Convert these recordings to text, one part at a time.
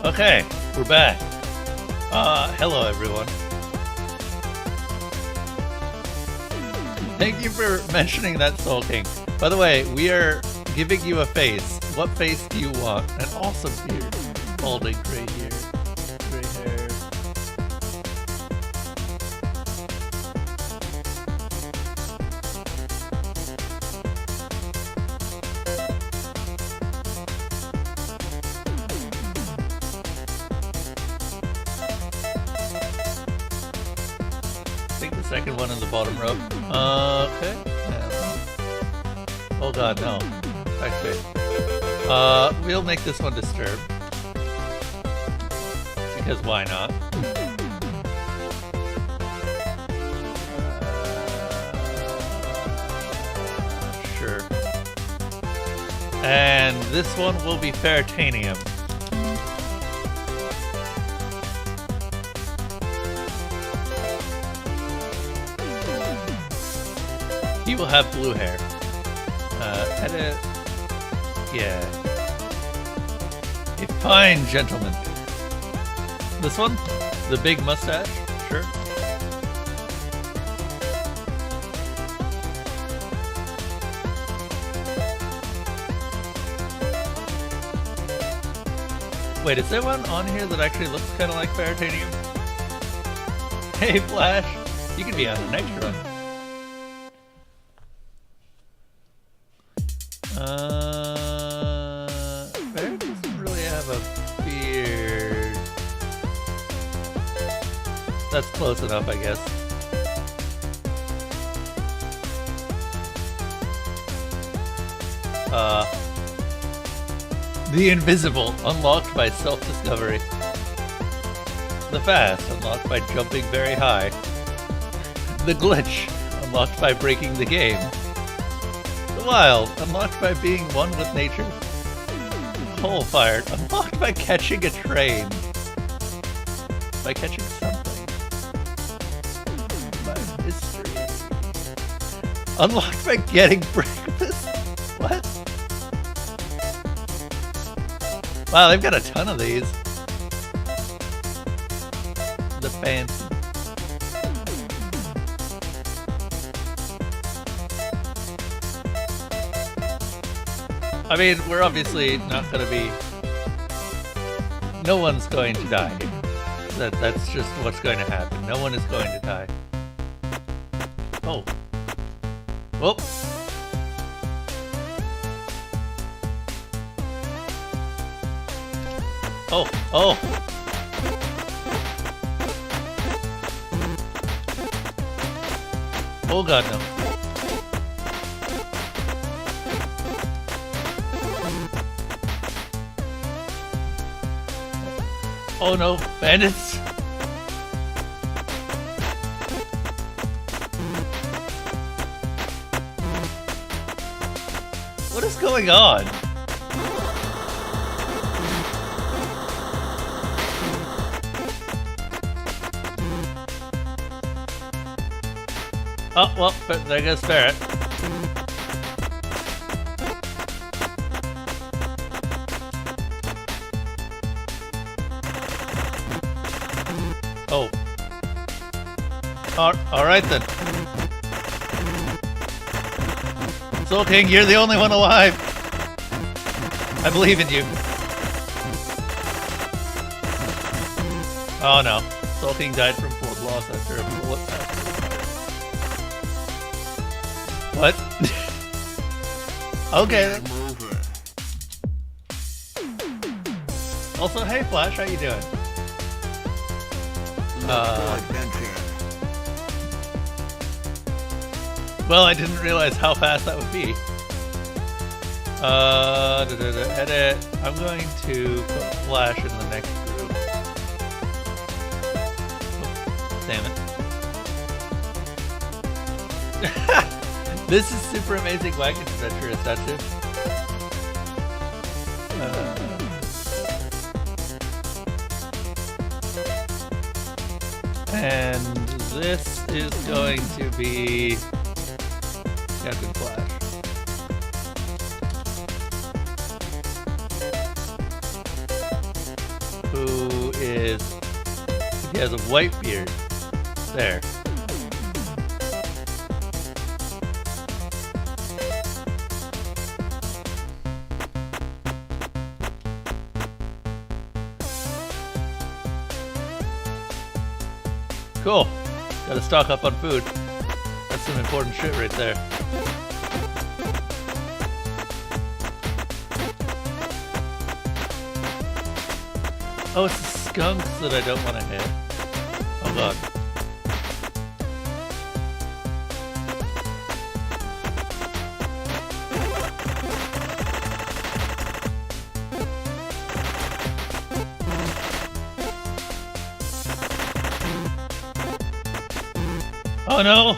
Okay, we're back. Hello everyone. Thank you for mentioning that, Soul King. By the way, we are giving you a face. What face do you want? An awesome beard. Balding gray hair. Gray hair. Take the second one in the bottom row. Okay. Oh god, no. Actually. We'll make this one disturb. Because why not? Sure. And this one will be Feritanium. He will have blue hair. Edit. Yeah. A fine gentleman. This one? The big mustache? Sure. Wait, is there one on here that actually looks kind of like Feritanium? Hey, Flash! You can be on the next run. Bear doesn't really have a beard. That's close enough, I guess. The Invisible, unlocked by self-discovery. The Fast, unlocked by jumping very high. The Glitch, unlocked by breaking the game. The Wild, unlocked by being one with nature. Coal-fired, unlocked by catching a train. By catching something. By mystery. Unlocked by getting breakfast? What? Wow, they've got a ton of these. The fancy. I mean, we're obviously not going to be... No one's going to die. That's just what's going to happen. No one is going to die. Oh. Whoop. Oh, oh. Oh god, no. Oh no, bandits! What is going on? Oh, well, there goes Ferret. Oh. Alright then. Soul King, you're the only one alive. I believe in you. Oh no. Soul King died from blood loss after a bullet. What? Okay then. Also, hey Flash, how you doing? Well, I didn't realize how fast that would be. Edit. I'm going to put Flash in the next group. Oh, damn it. This is Super Amazing Wagon Adventure, is that too? And this is going to be Captain Flash. who is... He has a white beard. There. Cool. Gotta stock up on food. That's some important shit right there. Oh, it's the skunks that I don't want to hit. Oh god. Oh no!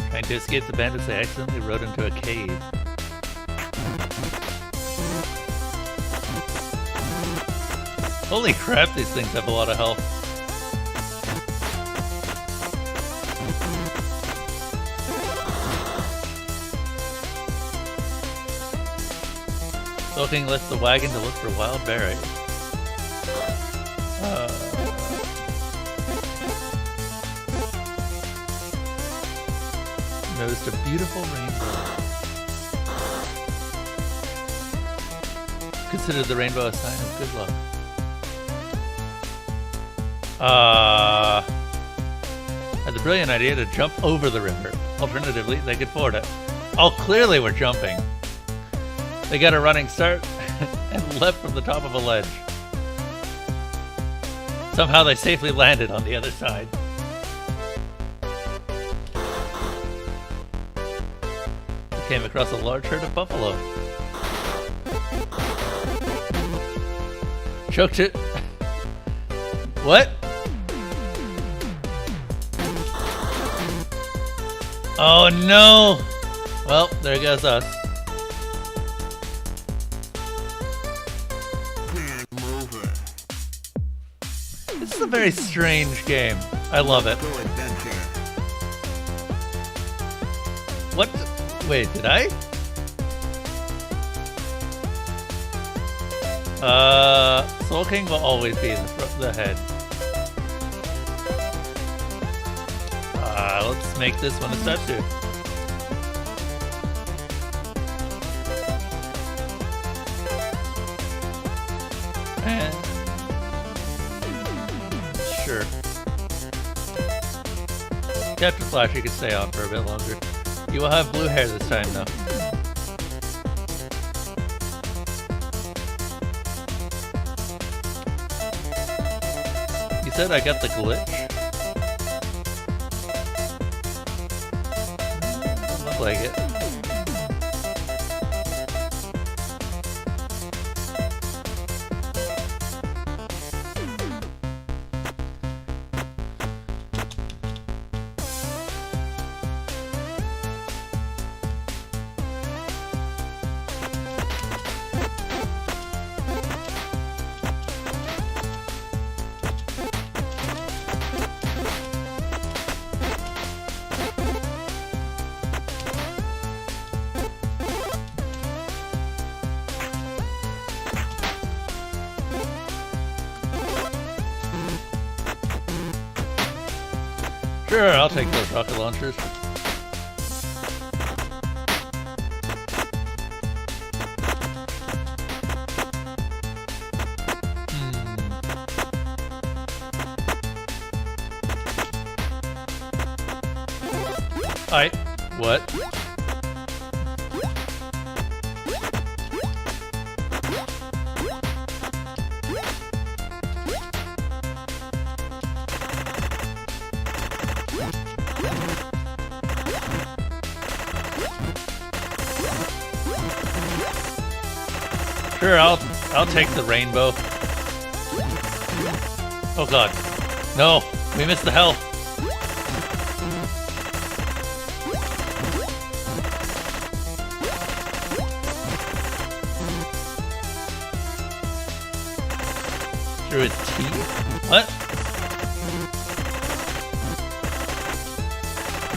Trying to escape the bandits, I accidentally rode into a cave. Holy crap, these things have a lot of health. Looking left the wagon to look for wild berries. Noticed a beautiful rainbow. Considered the rainbow a sign of good luck. Had the brilliant idea to jump over the river. Alternatively, they could ford it. Oh, clearly we're jumping. They got a running start and leapt from the top of a ledge. Somehow they safely landed on the other side. They came across a large herd of buffalo. Choked it. What? Oh no! Well, there goes us. This is a very strange game. I love it. What? Wait, did I? Soul King will always be the head. Let's make this one a statue. And sure. Captain Flash, you can stay on for a bit longer. You will have blue hair this time, though. You said I got the glitch? Doesn't look like it. Sure, I'll take those rocket launchers. Alright, what? Sure, I'll take the rainbow. Oh god. No, we missed the health. through its teeth? What?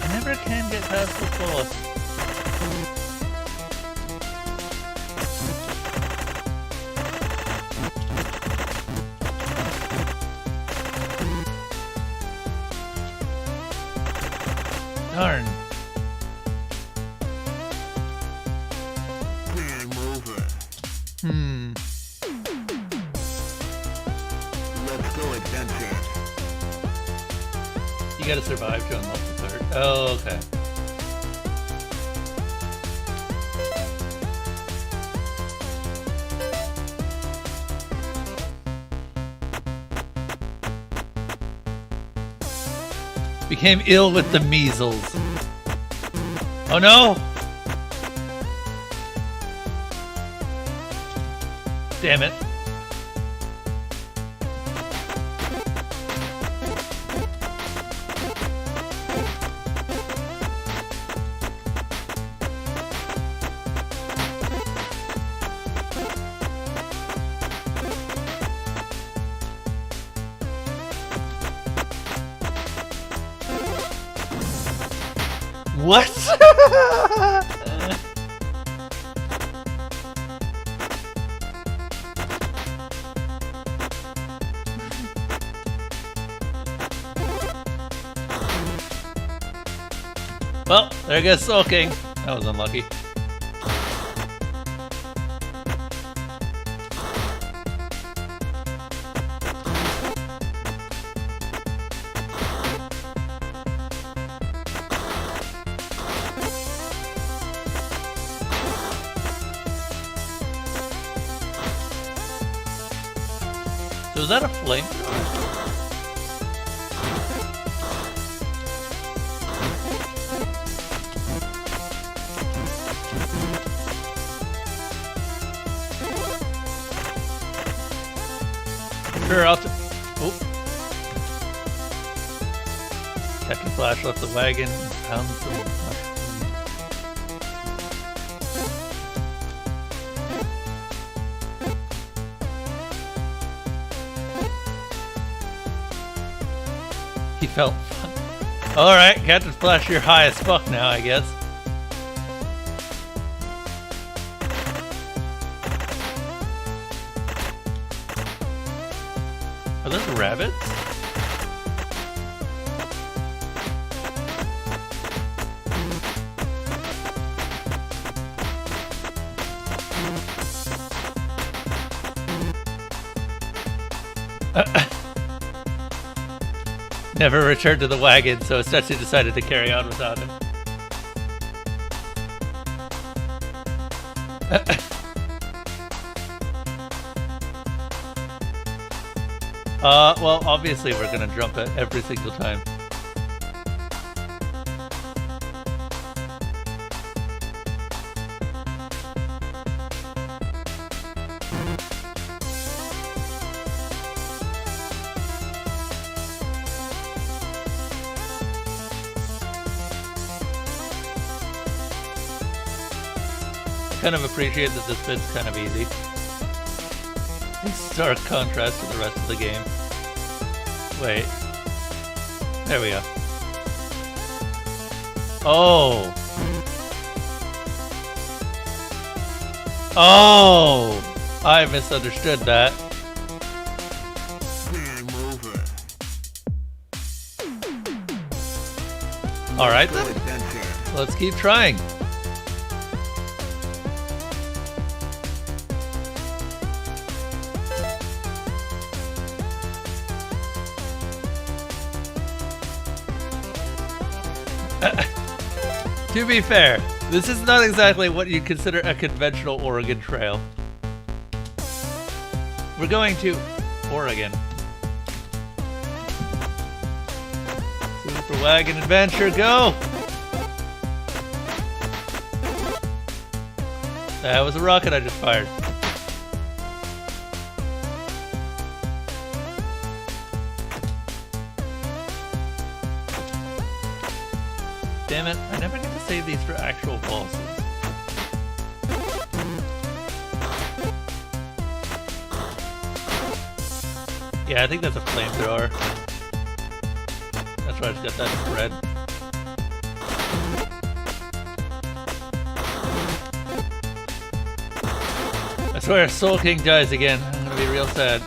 I never can get past the boss. Darn. Let's go adventure. You gotta survive to unlock the card. Oh, okay. Became ill with the measles. Oh no! Damn it. What? Well, there goes sulking. That was unlucky. So is that a flamethrower? Sure, I'll oh. Captain Flash left the wagon and found some He felt fun. Alright, Captain Flash, you're high as fuck now, I guess. Are those rabbits? Never returned to the wagon, so Stetson decided to carry on without him. Well, obviously we're gonna jump it every single time. Kind of appreciate that this bit's kind of easy. In stark contrast to the rest of the game. Wait. There we go. Oh! Oh! I misunderstood that. Alright then. Let's keep trying. To be fair, this is not exactly what you'd consider a conventional Oregon Trail. We're going to Oregon. Super Wagon Adventure, go! That was a rocket I just fired. Damn it, I never get to save these for actual bosses. Yeah, I think that's a flamethrower. That's why it's got that spread. I swear, Soul King dies again. I'm gonna be real sad.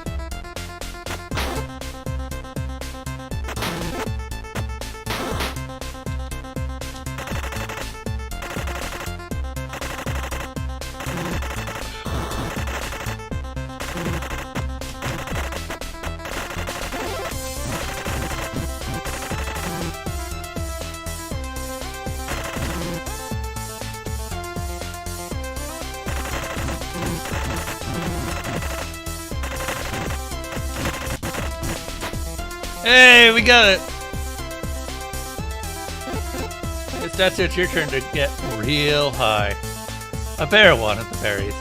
Hey, we got it! That's it, your turn to get real high. A bear wanted the berries.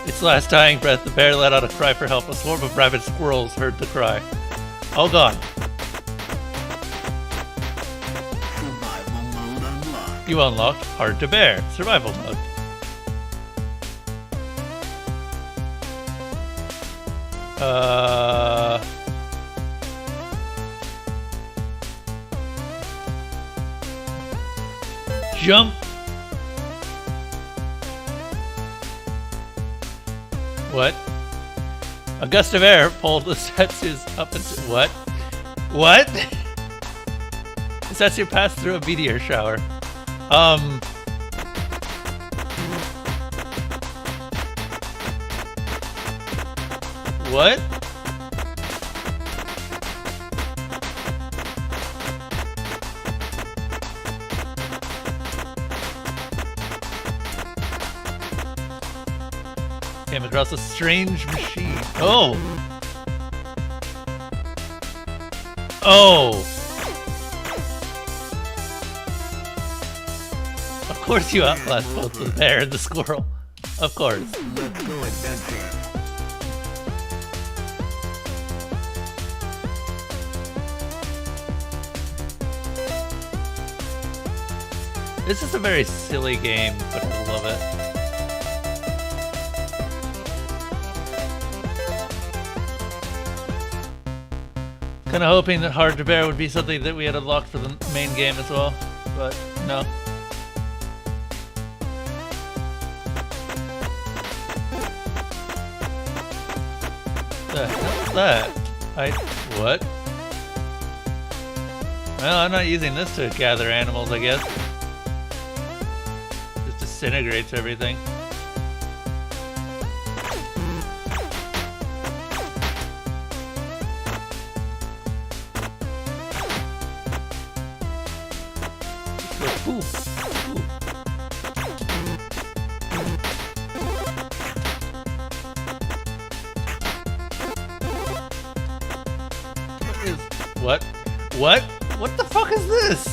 Its last dying breath, the bear let out a cry for help. A swarm of rabid squirrels heard the cry. All gone. Survival mode unlocked. You unlocked Hard to Bear, survival mode. Jump. What? A gust of air pulled the Setsu's up into what? What? The Setsu passed through a meteor shower. What? Came across a strange machine. Oh! Oh! Of course you outlast both the bear and the squirrel. Of course. Let's go adventuring. This is a very silly game, but I love it. Kinda hoping that Hard to Bear would be something that we had unlocked for the main game as well, but no. The hell's that? What? Well, I'm not using this to gather animals, I guess. Just disintegrates everything. Ooh. Ooh. What? What? What the fuck is this?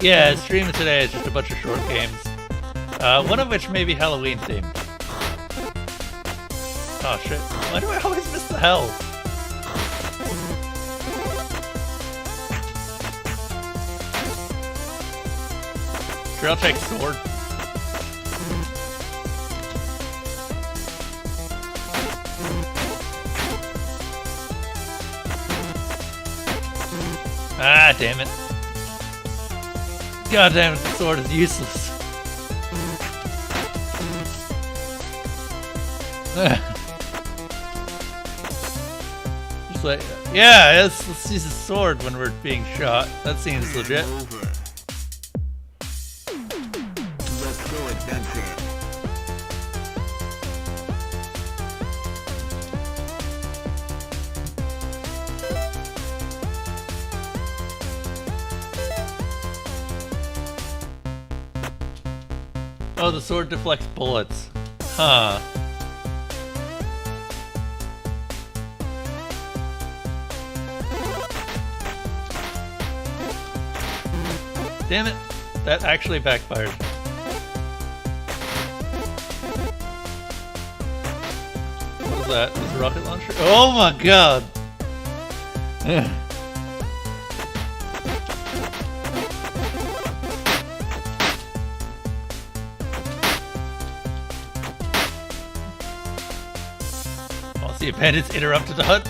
Yeah, streaming today is just a bunch of short games. One of which may be Halloween themed. Oh shit. Why do I always miss the hell? Sure, I'll take sword. Ah, damn it. God damn it, the sword is useless. Just like, yeah, let's use a sword when we're being shot. That seems legit. Over. Let's go adventuring. Oh, the sword deflects bullets. Huh. Damn it. That actually backfired. What is that? Is it a rocket launcher? Oh my god! Whilst the bandits interrupted the hut.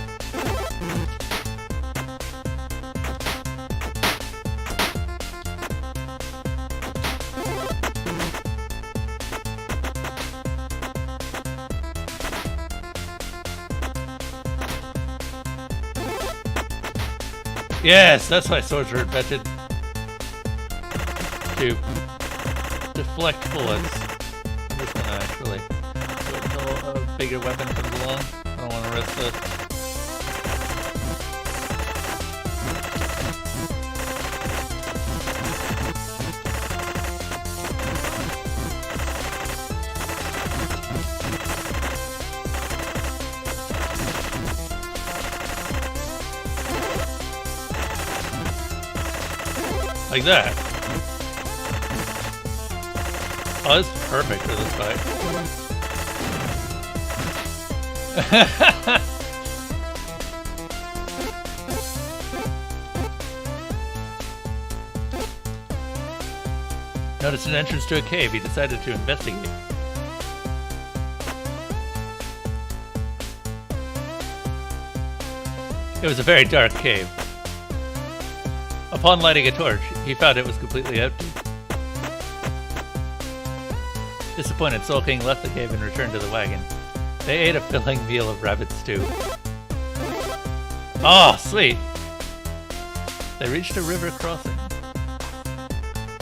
Yes, that's why swords were invented. To deflect bullets. I'm just gonna actually wait until a bigger weapon comes along. I don't want to risk this. Like that. Oh, this is perfect for this fight. Noticed an entrance to a cave. He decided to investigate. It was a very dark cave. Upon lighting a torch, he found it was completely empty. Disappointed, Soul King left the cave and returned to the wagon. They ate a filling meal of rabbit stew. Oh, sweet! They reached a river crossing.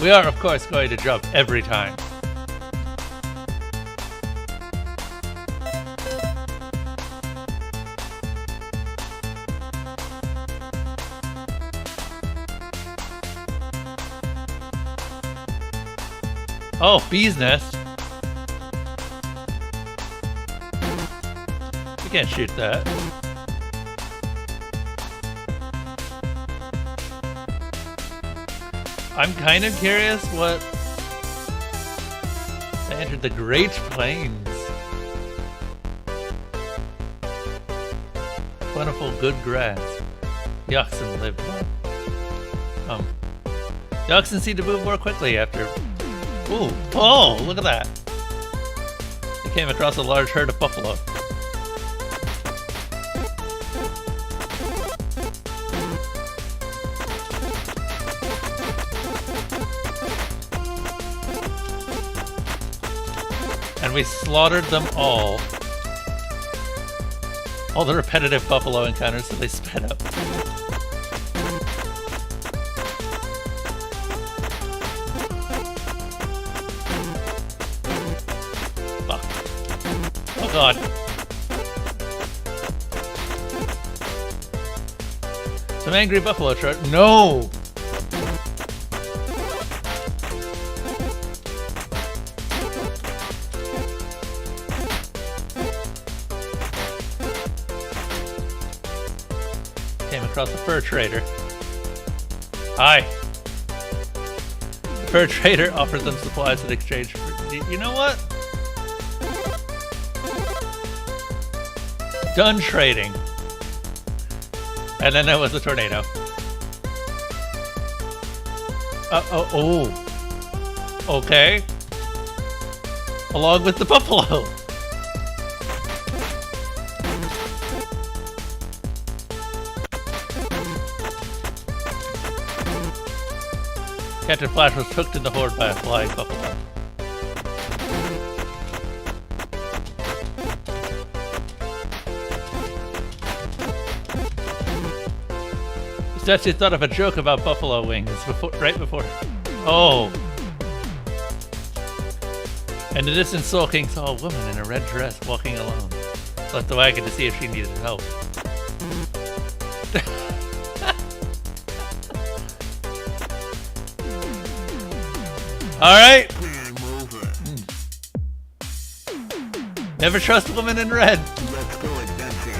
We are, of course, going to jump every time. Oh, bee's nest. We can't shoot that. I'm kind of curious what... They entered the Great Plains. Plentiful good grass. The oxen lived well. The oxen seemed to move more quickly after... Ooh, oh, look at that. They came across a large herd of buffalo. And we slaughtered them all. All the repetitive buffalo encounters, so they sped up. Oh god. Some angry buffalo trout. No! Came across a fur trader. Hi. The fur trader offered them supplies in exchange for... You know what? Done trading. And then there was a tornado. Oh. Okay. Along with the buffalo. Captain Flash was hooked in the horde by a flying buffalo. Statue thought of a joke about buffalo wings right before. Oh. In the distance, Soul King saw a woman in a red dress walking alone. Left the wagon to see if she needed help. Alright. Never trust women in red. Let's go adventure.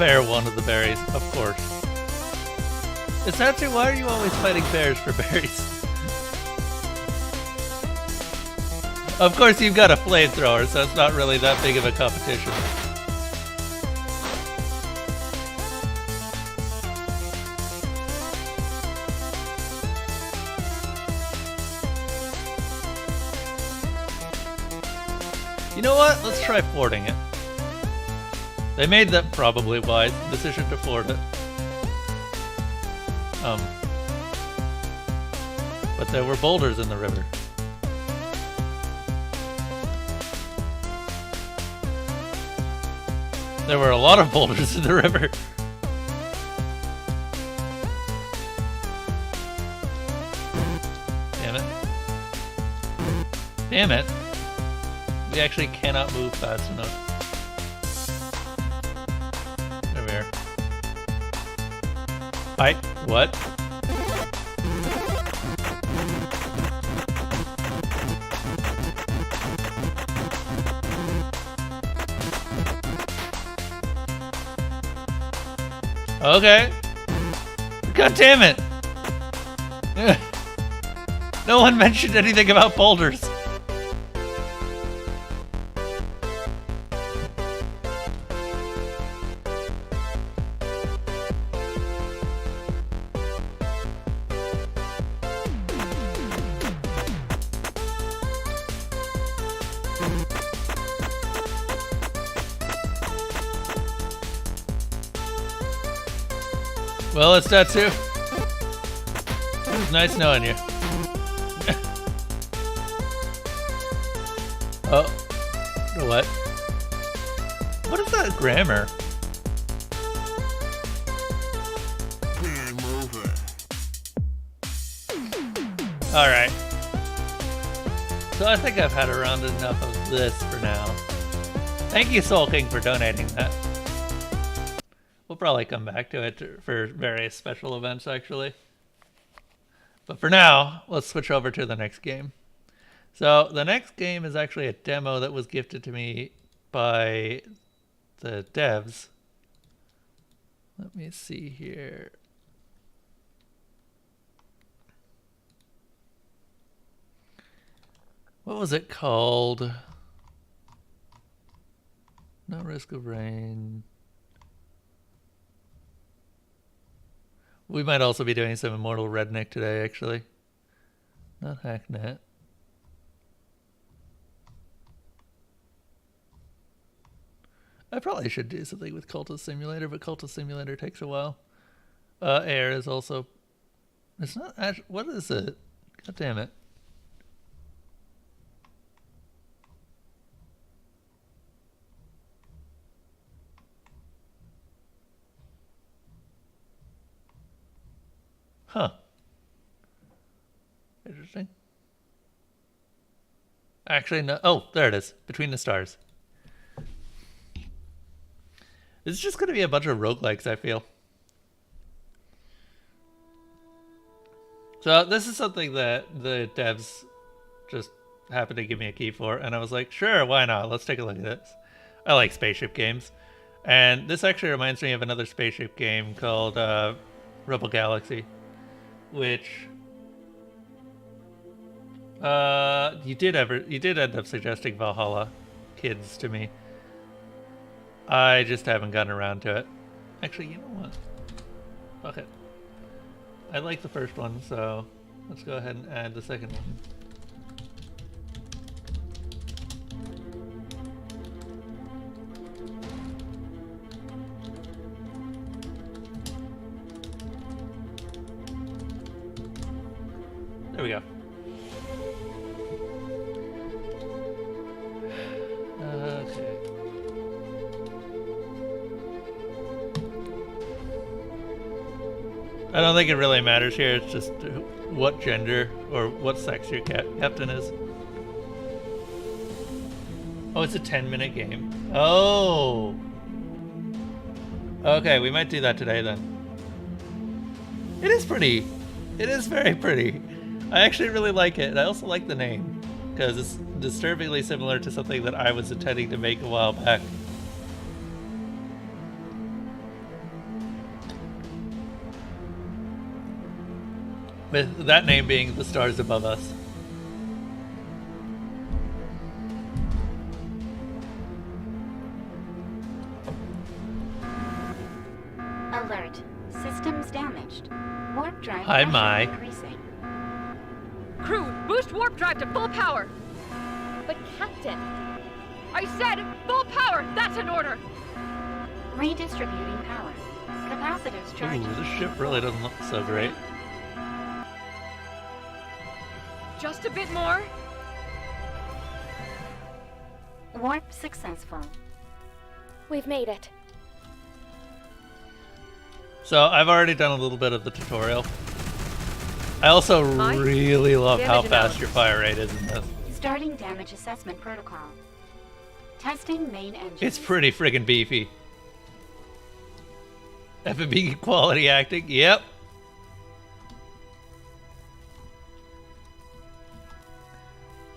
bear one of the berries, of course. Isatsu, why are you always fighting bears for berries? Of course, you've got a flamethrower, so it's not really that big of a competition. You know what? Let's try fording it. They made the probably wise decision to ford it. But there were boulders in the river. There were a lot of boulders in the river. Damn it. Damn it. We actually cannot move fast enough. There we are. Hi. What? Okay. God damn it. No one mentioned anything about boulders. Well, it's Tatsu. It was nice knowing you. Oh. What? What is that grammar? Game over. Alright. So I think I've had around enough of this for now. Thank you, Soul King, for donating that. We'll probably come back to it for various special events, actually. But for now, let's switch over to the next game. So the next game is actually a demo that was gifted to me by the devs. Let me see here. What was it called? No Risk of Rain. We might also be doing some Immortal Redneck today, actually. Not Hacknet. I probably should do something with Cultist Simulator, but Cultist Simulator takes a while. Air is also... It's not... What is it? God damn it. Huh. Interesting. Actually, no. Oh, there it is. Between the Stars. It's just going to be a bunch of roguelikes, I feel. So this is something that the devs just happened to give me a key for, and I was like, sure, why not? Let's take a look at this. I like spaceship games. And this actually reminds me of another spaceship game called Rebel Galaxy, which you did end up suggesting Valhalla Kids to me. I just haven't gotten around to it. Actually, you know what? Fuck it. I like the first one, so let's go ahead and add the second one. There we go. Okay. I don't think it really matters here. It's just what gender or what sex your captain is. Oh, it's a 10-minute game. Oh. Okay, we might do that today then. It is pretty. It is very pretty. I actually really like it. I also like the name because it's disturbingly similar to something that I was intending to make a while back. With that name being the stars above us. Alert. Systems damaged. Warp drive Hi, pressure Mai. increasing. Crew, boost warp drive to full power! But Captain, I said full power! That's an order! Redistributing power. Capacitors charging. Ooh, this ship really doesn't look so great. Just a bit more. Warp successful. we've made it. So I've already done a little bit of the tutorial. I also Hi. really love how Damage fast your analysis. fire rate is in this. Starting damage assessment protocol. Testing main engine. It's pretty friggin' beefy. F&B quality acting, yep.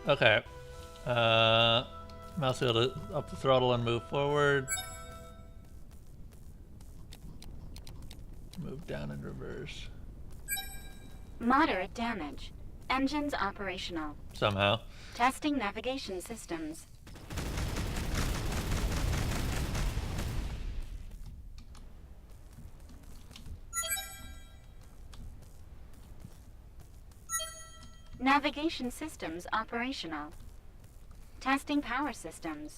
Okay. Mouse wheel to up the throttle and move forward. Move down and reverse. Moderate damage. Engines operational. Somehow. Testing navigation systems. Navigation systems operational. Testing power systems.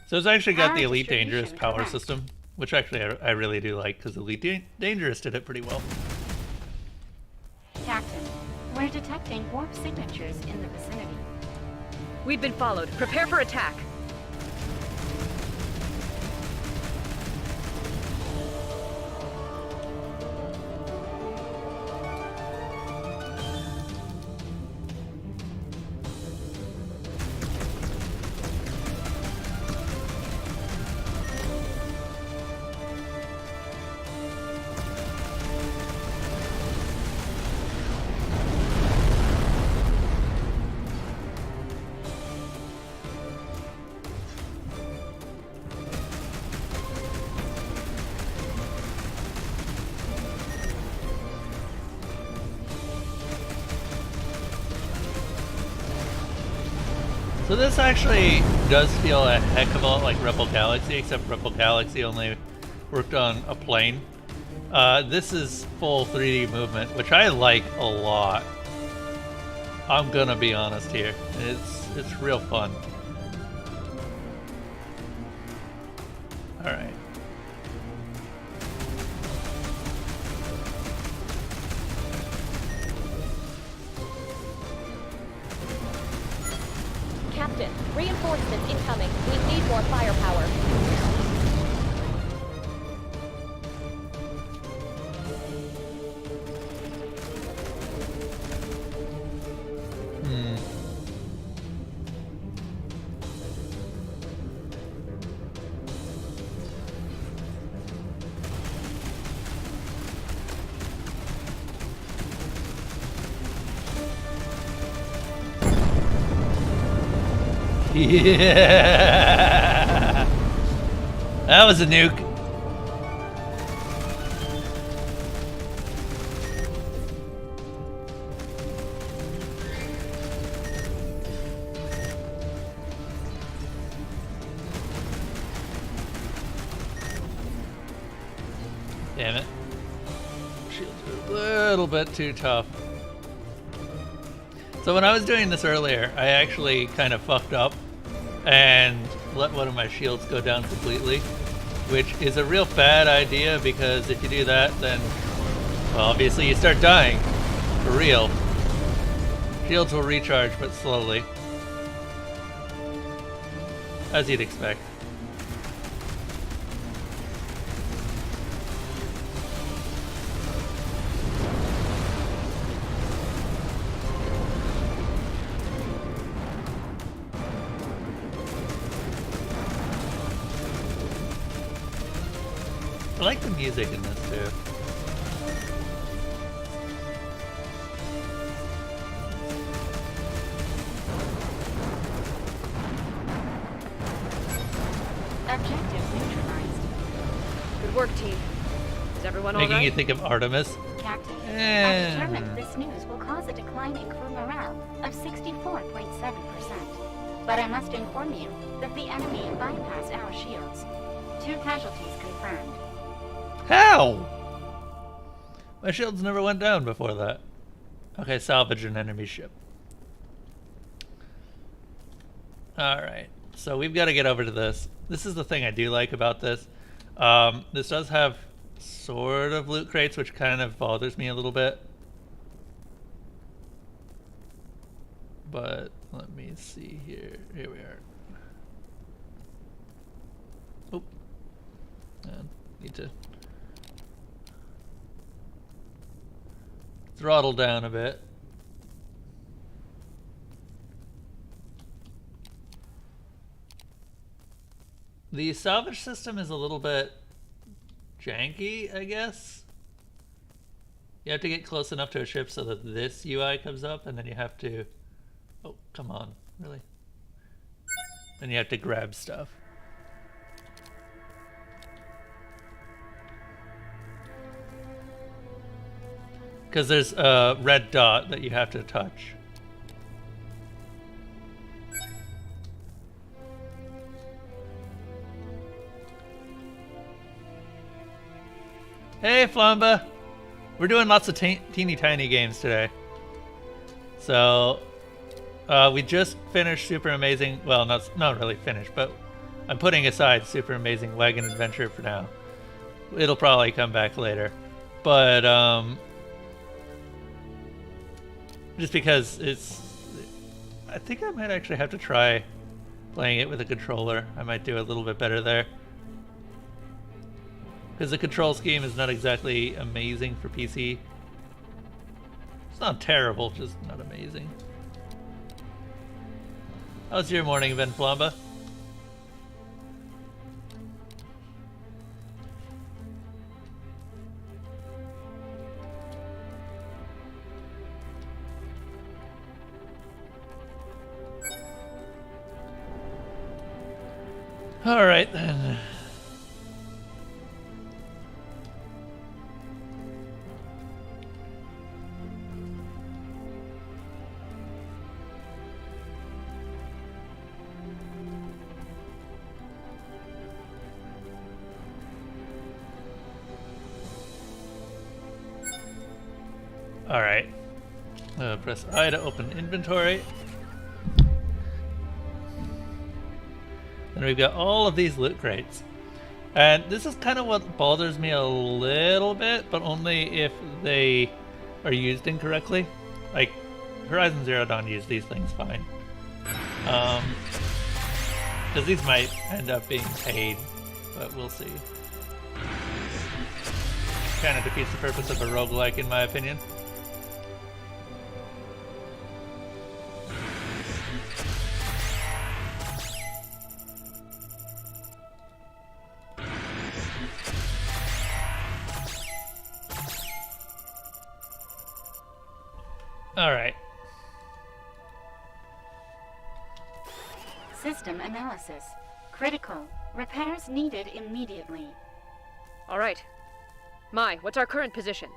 So it's actually got Power the Elite distribution Dangerous power correct. system, which actually I really do like, because Elite Dangerous did it pretty well. Captain, we're detecting warp signatures in the vicinity. We've been followed. Prepare for attack. So this actually does feel a heck of a lot like Rebel Galaxy, except Rebel Galaxy only worked on a plane. This is full 3D movement, which I like a lot. I'm gonna be honest here. It's real fun. Alright. Captain, reinforcements incoming. We need more firepower. Hmm. Yeah! That was a nuke. Damn it. Shields are a little bit too tough. So when I was doing this earlier, I actually kind of fucked up and let one of my shields go down completely, which is a real bad idea, because if you do that, then, well, obviously you start dying. For real. Shields will recharge, but slowly. As you'd expect. I like the music in this too. Objective neutralized. work, team. Is everyone all Making you right? think of Artemis. Captain, Eh. I've determined this news will cause a decline in crew morale of 64.7%. But I must inform you that the enemy bypassed our shields. 2 casualties confirmed. How? My shields never went down before that. Okay, salvage an enemy ship. Alright, so we've got to get over to this. This is the thing I do like about this. This does have sort of loot crates, which kind of bothers me a little bit. But let me see here. Here we are. Oh. Need to throttle down a bit. The salvage system is a little bit janky, I guess. You have to get close enough to a ship so that this UI comes up, and then you have to... Oh, come on. Really? Then you have to grab stuff. Because there's a red dot that you have to touch. Hey, Flamba! We're doing lots of teeny tiny games today. So, we just finished Super Amazing... Well, not really finished, but I'm putting aside Super Amazing Wagon Adventure for now. It'll probably come back later. But, just because it's... I think I might actually have to try playing it with a controller. I might do a little bit better there. Because the control scheme is not exactly amazing for PC. It's not terrible, just not amazing. How's your morning been, Flamba? Alright then. Alright. Press I to open inventory. And we've got all of these loot crates. And this is kind of what bothers me a little bit, but only if they are used incorrectly. Like, Horizon Zero Dawn used these things fine. Because these might end up being paid, but we'll see. Kind of defeats the purpose of a roguelike, in my opinion. Alright. System analysis. Critical. Repairs needed immediately. All right. Mai, what's our current position?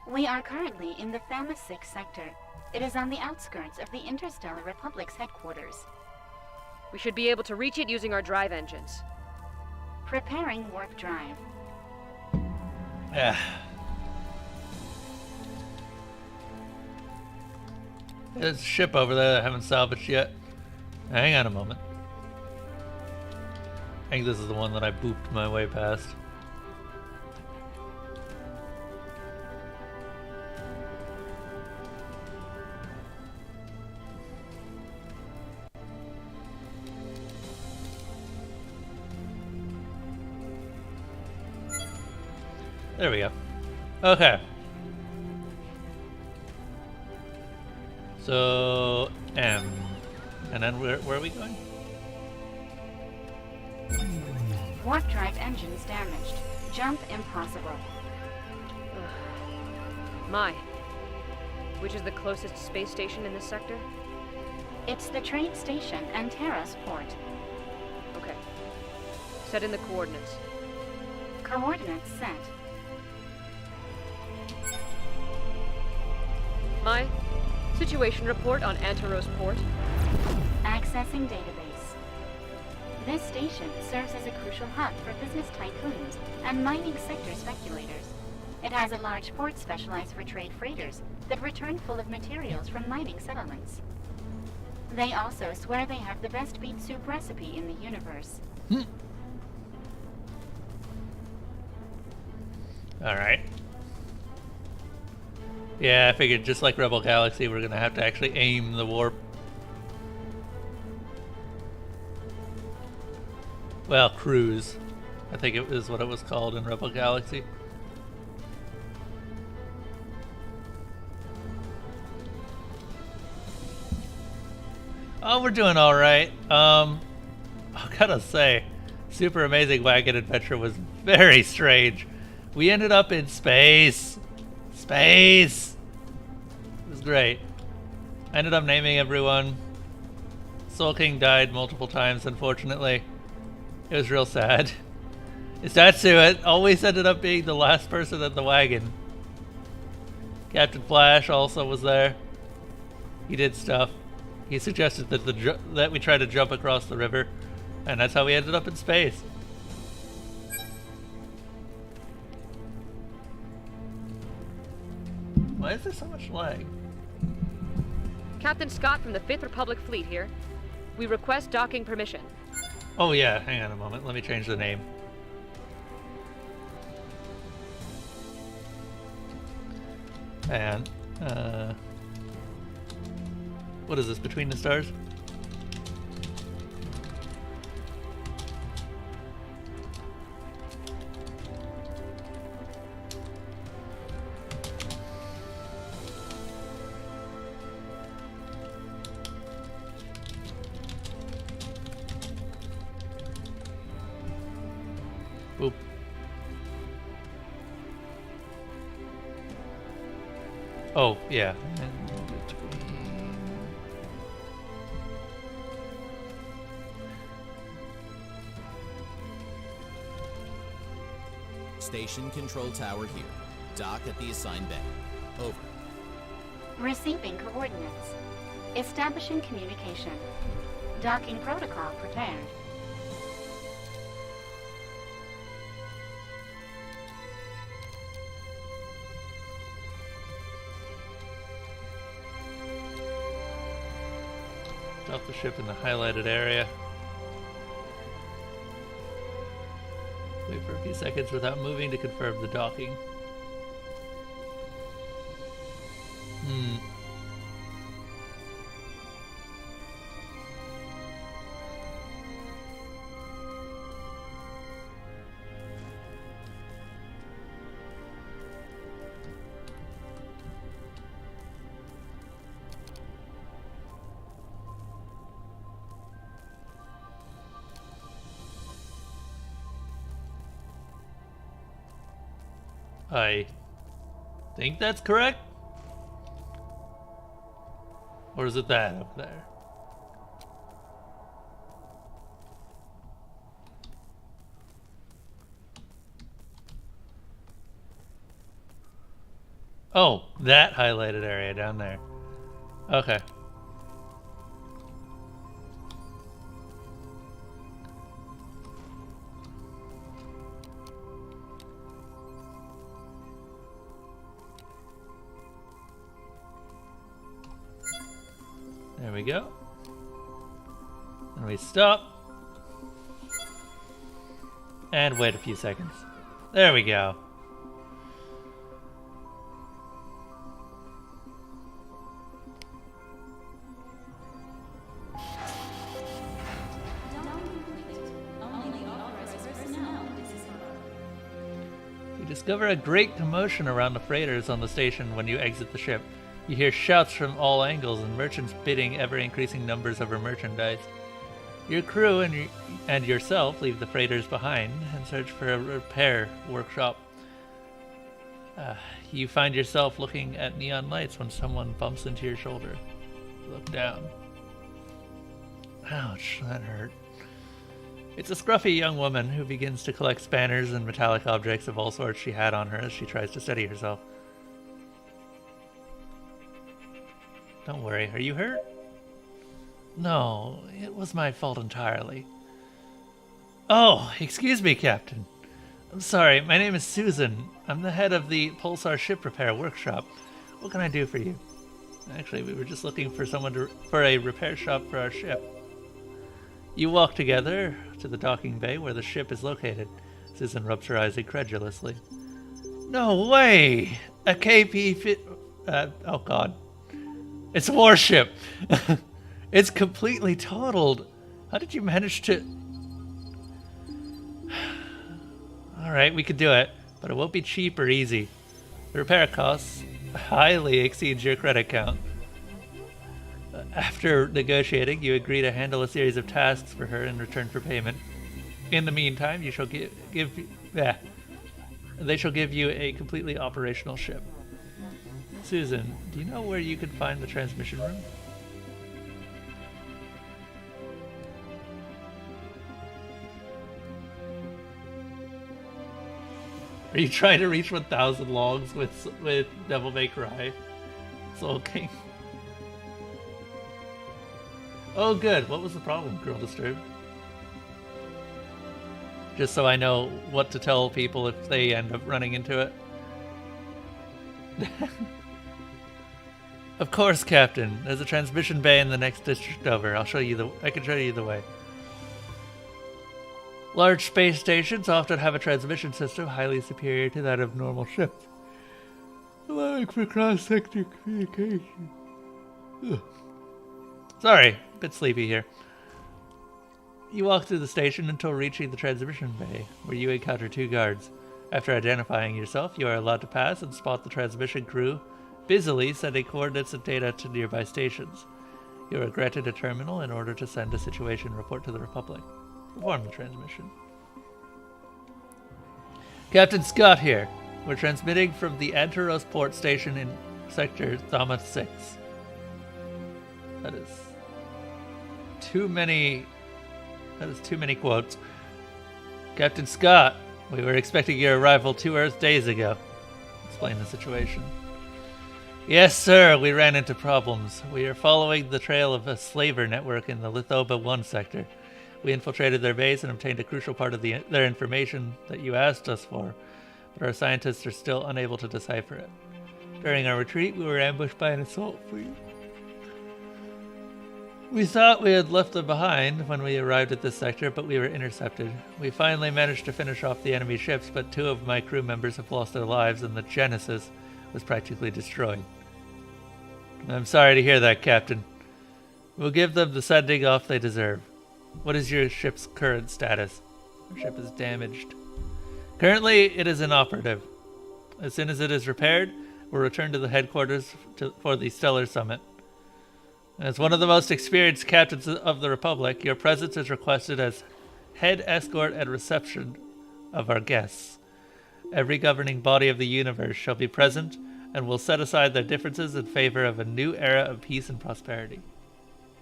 We are currently in the Thamus 6 sector. It is on the outskirts of the Interstellar Republic's headquarters. We should be able to reach it using our drive engines. Preparing warp drive. Yeah. There's a ship over there that I haven't salvaged yet. Hang on a moment. I think this is the one that I booped my way past. There we go. Okay. So, M. And then where are we going? Warp drive engines damaged. Jump impossible. Mai, which is the closest space station in this sector? It's the train station and Terra's port. Okay. Set in the coordinates. Coordinates set. My situation report on Antaros Port. Accessing database. This station serves as a crucial hub for business tycoons and mining sector speculators. It has a large port specialized for trade freighters that return full of materials from mining settlements. They also swear they have the best beet soup recipe in the universe. Alright. Yeah, I figured just like Rebel Galaxy, we're gonna have to actually aim the warp. Well, cruise. I think it was what it was called in Rebel Galaxy. Oh, we're doing alright. I gotta say, Super Amazing Wagon Adventure was very strange. We ended up in space. Space! It was great. I ended up naming everyone. Soul King died multiple times, unfortunately. It was real sad. Istatsuit always ended up being the last person in the wagon. Captain Flash also was there. He did stuff. He suggested that that we try to jump across the river, and that's how we ended up in space. Why is there so much lag? Captain Scott from the 5th Republic Fleet here. We request docking permission. Oh yeah, hang on a moment. Let me change the name. And, what is this, Between the Stars? Boop. Oh, yeah. Station control tower here. Dock at the assigned bay. Over. Receiving coordinates. Establishing communication. Docking protocol prepared. Dock the ship in the highlighted area. Wait for a few seconds without moving to confirm the docking. I think that's correct? Or is it that up there? Oh, that highlighted area down there. Okay. There we go. And we stop. And wait a few seconds. There we go. You discover a great commotion around the freighters on the station when you exit the ship. You hear shouts from all angles and merchants bidding ever-increasing numbers over merchandise. Your crew and yourself leave the freighters behind and search for a repair workshop. You find yourself looking at neon lights when someone bumps into your shoulder. You look down. Ouch, that hurt. It's a scruffy young woman who begins to collect spanners and metallic objects of all sorts she had on her as she tries to steady herself. Don't worry, are you hurt? No, it was my fault entirely. Oh, excuse me, Captain. I'm sorry, my name is Susan. I'm the head of the Pulsar Ship Repair Workshop. What can I do for you? Actually, we were just looking for someone for a repair shop for our ship. You walk together to the docking bay where the ship is located. Susan rubs her eyes incredulously. No way! A KP oh god. It's a warship! It's completely totaled. How did you manage to... Alright, we could do it, but it won't be cheap or easy. The repair costs highly exceeds your credit count. After negotiating, you agree to handle a series of tasks for her in return for payment. In the meantime, they shall give you a completely operational ship. Susan, do you know where you could find the transmission room? Are you trying to reach 1,000 logs with Devil May Cry? Soul King. Oh good, what was the problem, Girl Disturbed? Just so I know what to tell people if they end up running into it. Of course, Captain. There's a transmission bay in the next district over. I can show you the way. Large space stations often have a transmission system highly superior to that of normal ships, allowing for cross-sector communication. Ugh. Sorry, a bit sleepy here. You walk through the station until reaching the transmission bay, where you encounter 2 guards. After identifying yourself, you are allowed to pass and spot the transmission crew busily sending coordinates and data to nearby stations. You are granted a terminal in order to send a situation report to the Republic. Perform the transmission. Captain Scott here. We're transmitting from the Antaros port station in Sector Thama 6. That is too many quotes. Captain Scott, we were expecting your arrival 2 Earth days ago. Explain the situation. Yes, sir, we ran into problems. We are following the trail of a slaver network in the Lithoba 1 sector. We infiltrated their base and obtained a crucial part of their information that you asked us for, but our scientists are still unable to decipher it. During our retreat, we were ambushed by an assault fleet. We thought we had left them behind when we arrived at this sector, but we were intercepted. We finally managed to finish off the enemy ships, but 2 of my crew members have lost their lives and the Genesis was practically destroyed. I'm sorry to hear that, Captain. We'll give them the sending off they deserve. What is your ship's current status? Our ship is damaged. Currently, it is inoperative. As soon as it is repaired, we'll return to the headquarters for the Stellar Summit. As one of the most experienced captains of the Republic, your presence is requested as head escort and reception of our guests. Every governing body of the universe shall be present and will set aside their differences in favor of a new era of peace and prosperity.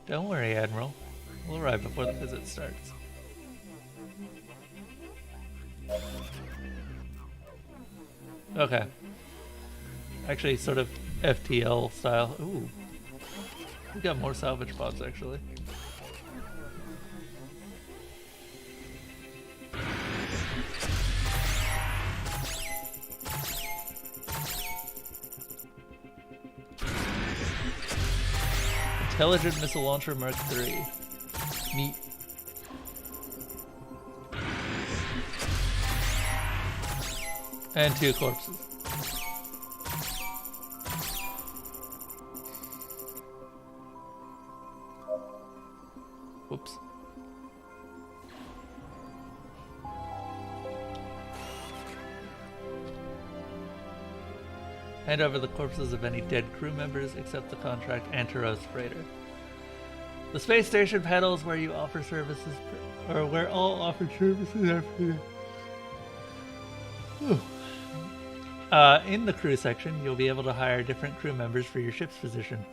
Don't worry, Admiral. We'll arrive before the visit starts. Okay. Actually, sort of FTL style. Ooh. We got more salvage pods, actually. Intelligent Missile Launcher Mark III. Neat. And 2 corpses. Whoops. Hand over the corpses of any dead crew members except the contract Antaros freighter. The space station panels where you offer services, or where all offered services are free. In the crew section, you'll be able to hire different crew members for your ship's position.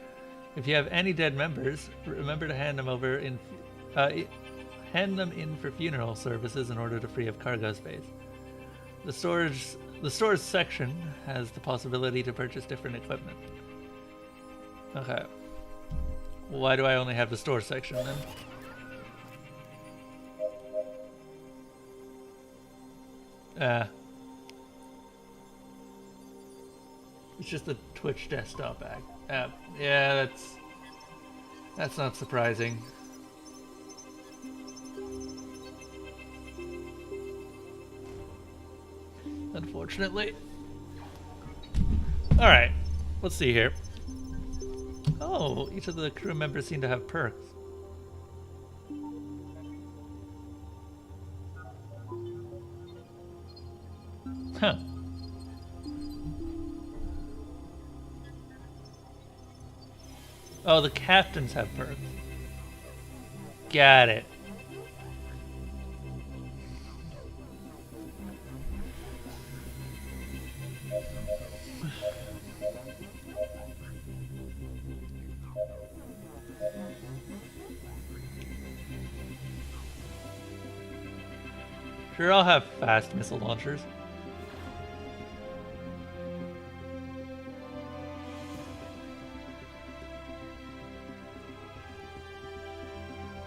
If you have any dead members, remember to hand them over hand them in for funeral services in order to free up cargo space. The stores section has the possibility to purchase different equipment. Okay. Why do I only have the store section then? It's just a Twitch desktop app. Yeah, that's not surprising. Unfortunately. Alright, let's see here. Oh, each of the crew members seem to have perks. Huh. Oh, the captains have perks. Got it. Sure, I'll have fast missile launchers.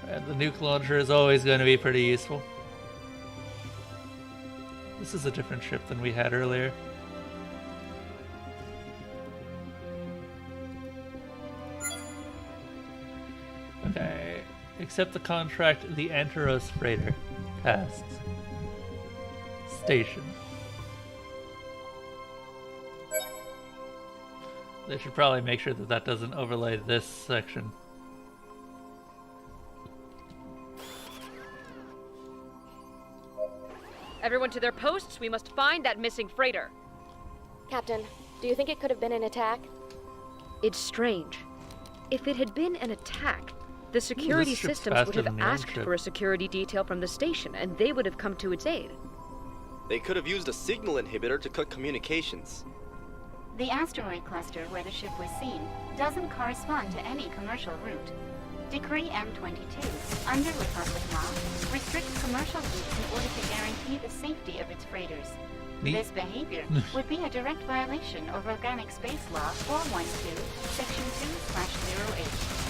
And the nuke launcher is always going to be pretty useful. This is a different ship than we had earlier. Okay, accept the contract, the Antaros freighter. Tasks. Station. They should probably make sure that that doesn't overlay this section. Everyone to their posts. We must find that missing freighter. Captain, do you think it could have been an attack? It's strange. If it had been an attack, the security this ship's systems would faster have than the old asked ship. for a security detail from the station, and they would have come to its aid. They could have used a signal inhibitor to cut communications. The asteroid cluster where the ship was seen doesn't correspond to any commercial route. Decree M22, under Republic law, restricts commercial routes in order to guarantee the safety of its freighters. Neat. This behavior would be a direct violation of Organic Space Law 412, Section 2/08.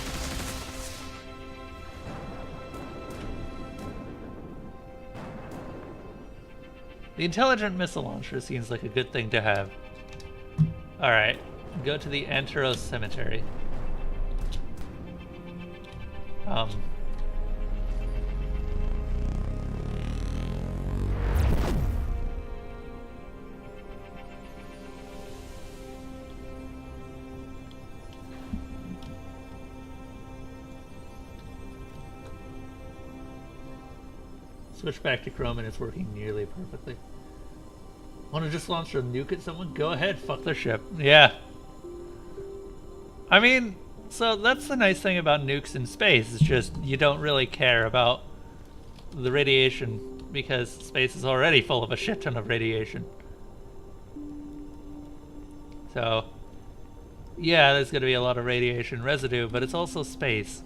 The intelligent missile launcher seems like a good thing to have. Alright, go to the Antaros Cemetery. Switch back to Chrome and it's working nearly perfectly. Want to just launch a nuke at someone? Go ahead, fuck their ship. Yeah. I mean, so that's the nice thing about nukes in space. It's just you don't really care about the radiation because space is already full of a shit ton of radiation. So, yeah, there's going to be a lot of radiation residue, but it's also space.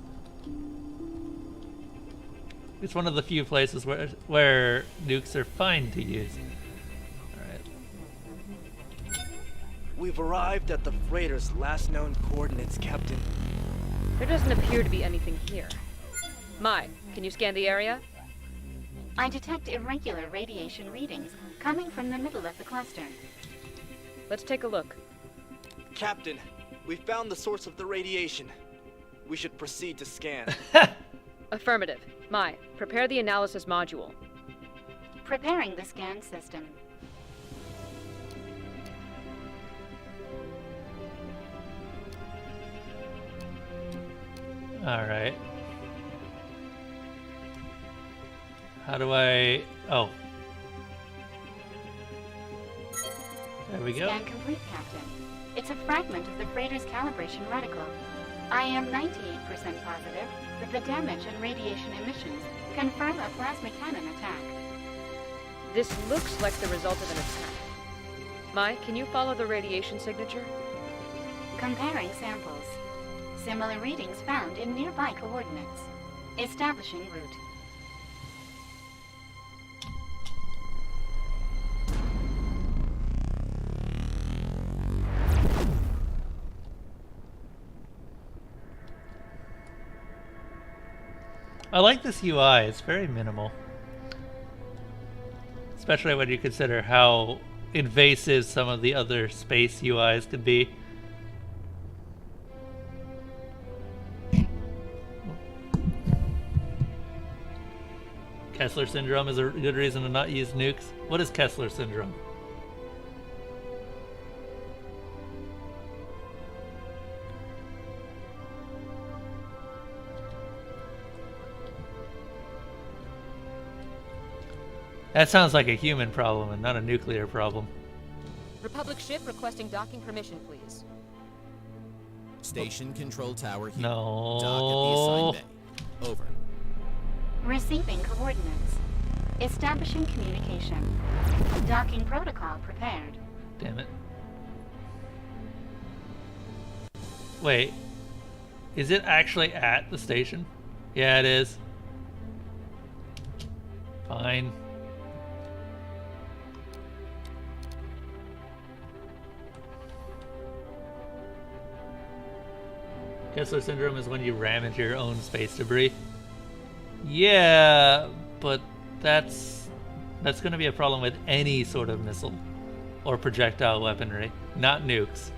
It's one of the few places where nukes are fine to use. Alright. We've arrived at the freighter's last known coordinates, Captain. There doesn't appear to be anything here. Mai, can you scan the area? I detect irregular radiation readings coming from the middle of the cluster. Let's take a look. Captain, we found the source of the radiation. We should proceed to scan. Affirmative. Mai, prepare the analysis module. Preparing the scan system. Alright. How do I... Oh. There we go. Scan complete, Captain. It's a fragment of the freighter's calibration reticle. I am 98% positive that the damage and radiation emissions confirm a plasma cannon attack. This looks like the result of an attack. Mai, can you follow the radiation signature? Comparing samples. Similar readings found in nearby coordinates. Establishing route. I like this UI. It's very minimal. Especially when you consider how invasive some of the other space UIs could be. Kessler syndrome is a good reason to not use nukes. What is Kessler syndrome? That sounds like a human problem and not a nuclear problem. Republic ship requesting docking permission, please. Station control tower here. No. Dock at the assigned bay. Over. Receiving coordinates. Establishing communication. Docking protocol prepared. Damn it. Wait. Is it actually at the station? Yeah, it is. Fine. Kessler syndrome is when you ram into your own space debris. Yeah, but that's going to be a problem with any sort of missile or projectile weaponry, not nukes.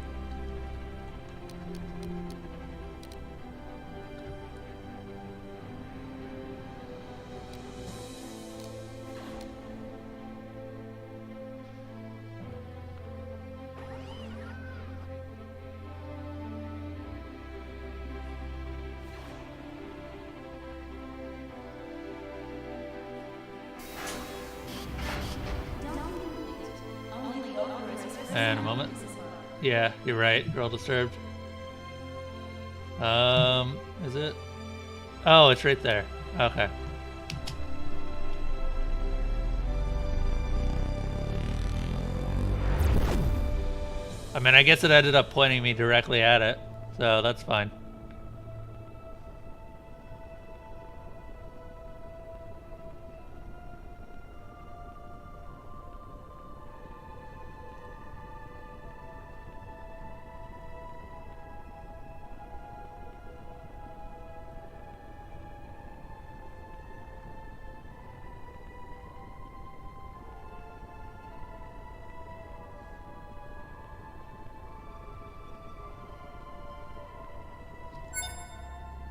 And a moment. Yeah, you're right. Girl disturbed. Is it? Oh, it's right there. Okay. I mean, I guess it ended up pointing me directly at it, so that's fine.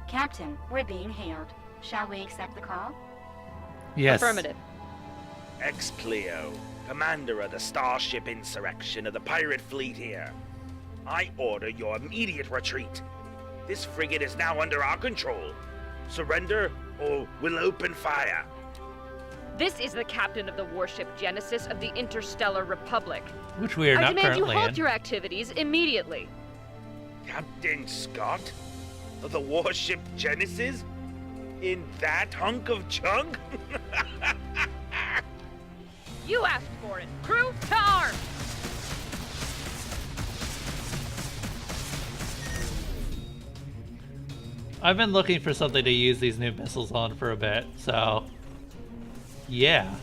Captain, we're being hailed. Shall we accept the call? Yes. Affirmative. Ex-Cleo, commander of the Starship Insurrection of the Pirate Fleet here. I order your immediate retreat. This frigate is now under our control. Surrender or we'll open fire. This is the captain of the warship Genesis of the Interstellar Republic. Which we are I not demand you currently halt in. your activities immediately. Captain Scott? Of the warship Genesis? In that hunk of junk? You asked for it. Crew to arms! I've been looking for something to use these new missiles on for a bit, so yeah.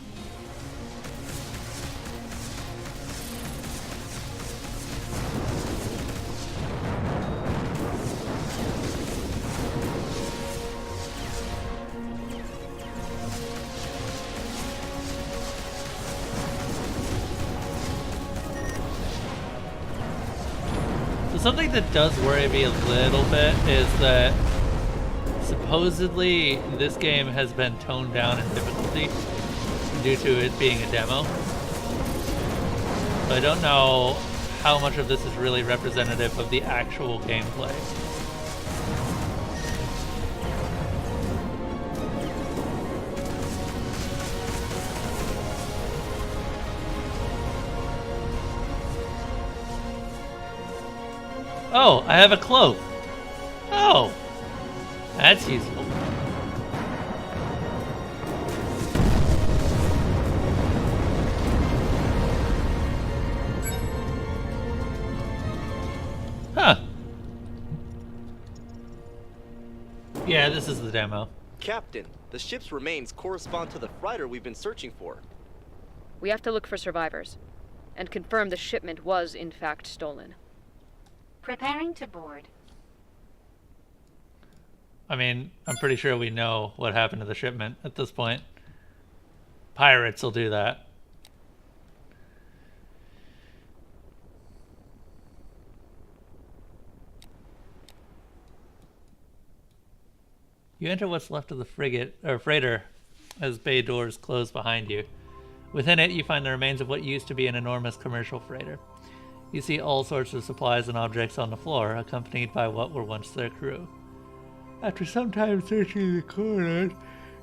So something that does worry me a little bit is that supposedly this game has been toned down in difficulty due to it being a demo. But I don't know how much of this is really representative of the actual gameplay. Oh, I have a cloak. Oh, that's useful. Huh. Yeah, this is the demo. Captain, the ship's remains correspond to the freighter we've been searching for. We have to look for survivors and confirm the shipment was in fact stolen. Preparing to board. I mean, I'm pretty sure we know what happened to the shipment at this point. Pirates will do that. You enter what's left of the frigate, or freighter, as bay doors close behind you. Within it, you find the remains of what used to be an enormous commercial freighter. You see all sorts of supplies and objects on the floor, accompanied by what were once their crew. After some time searching the corridors,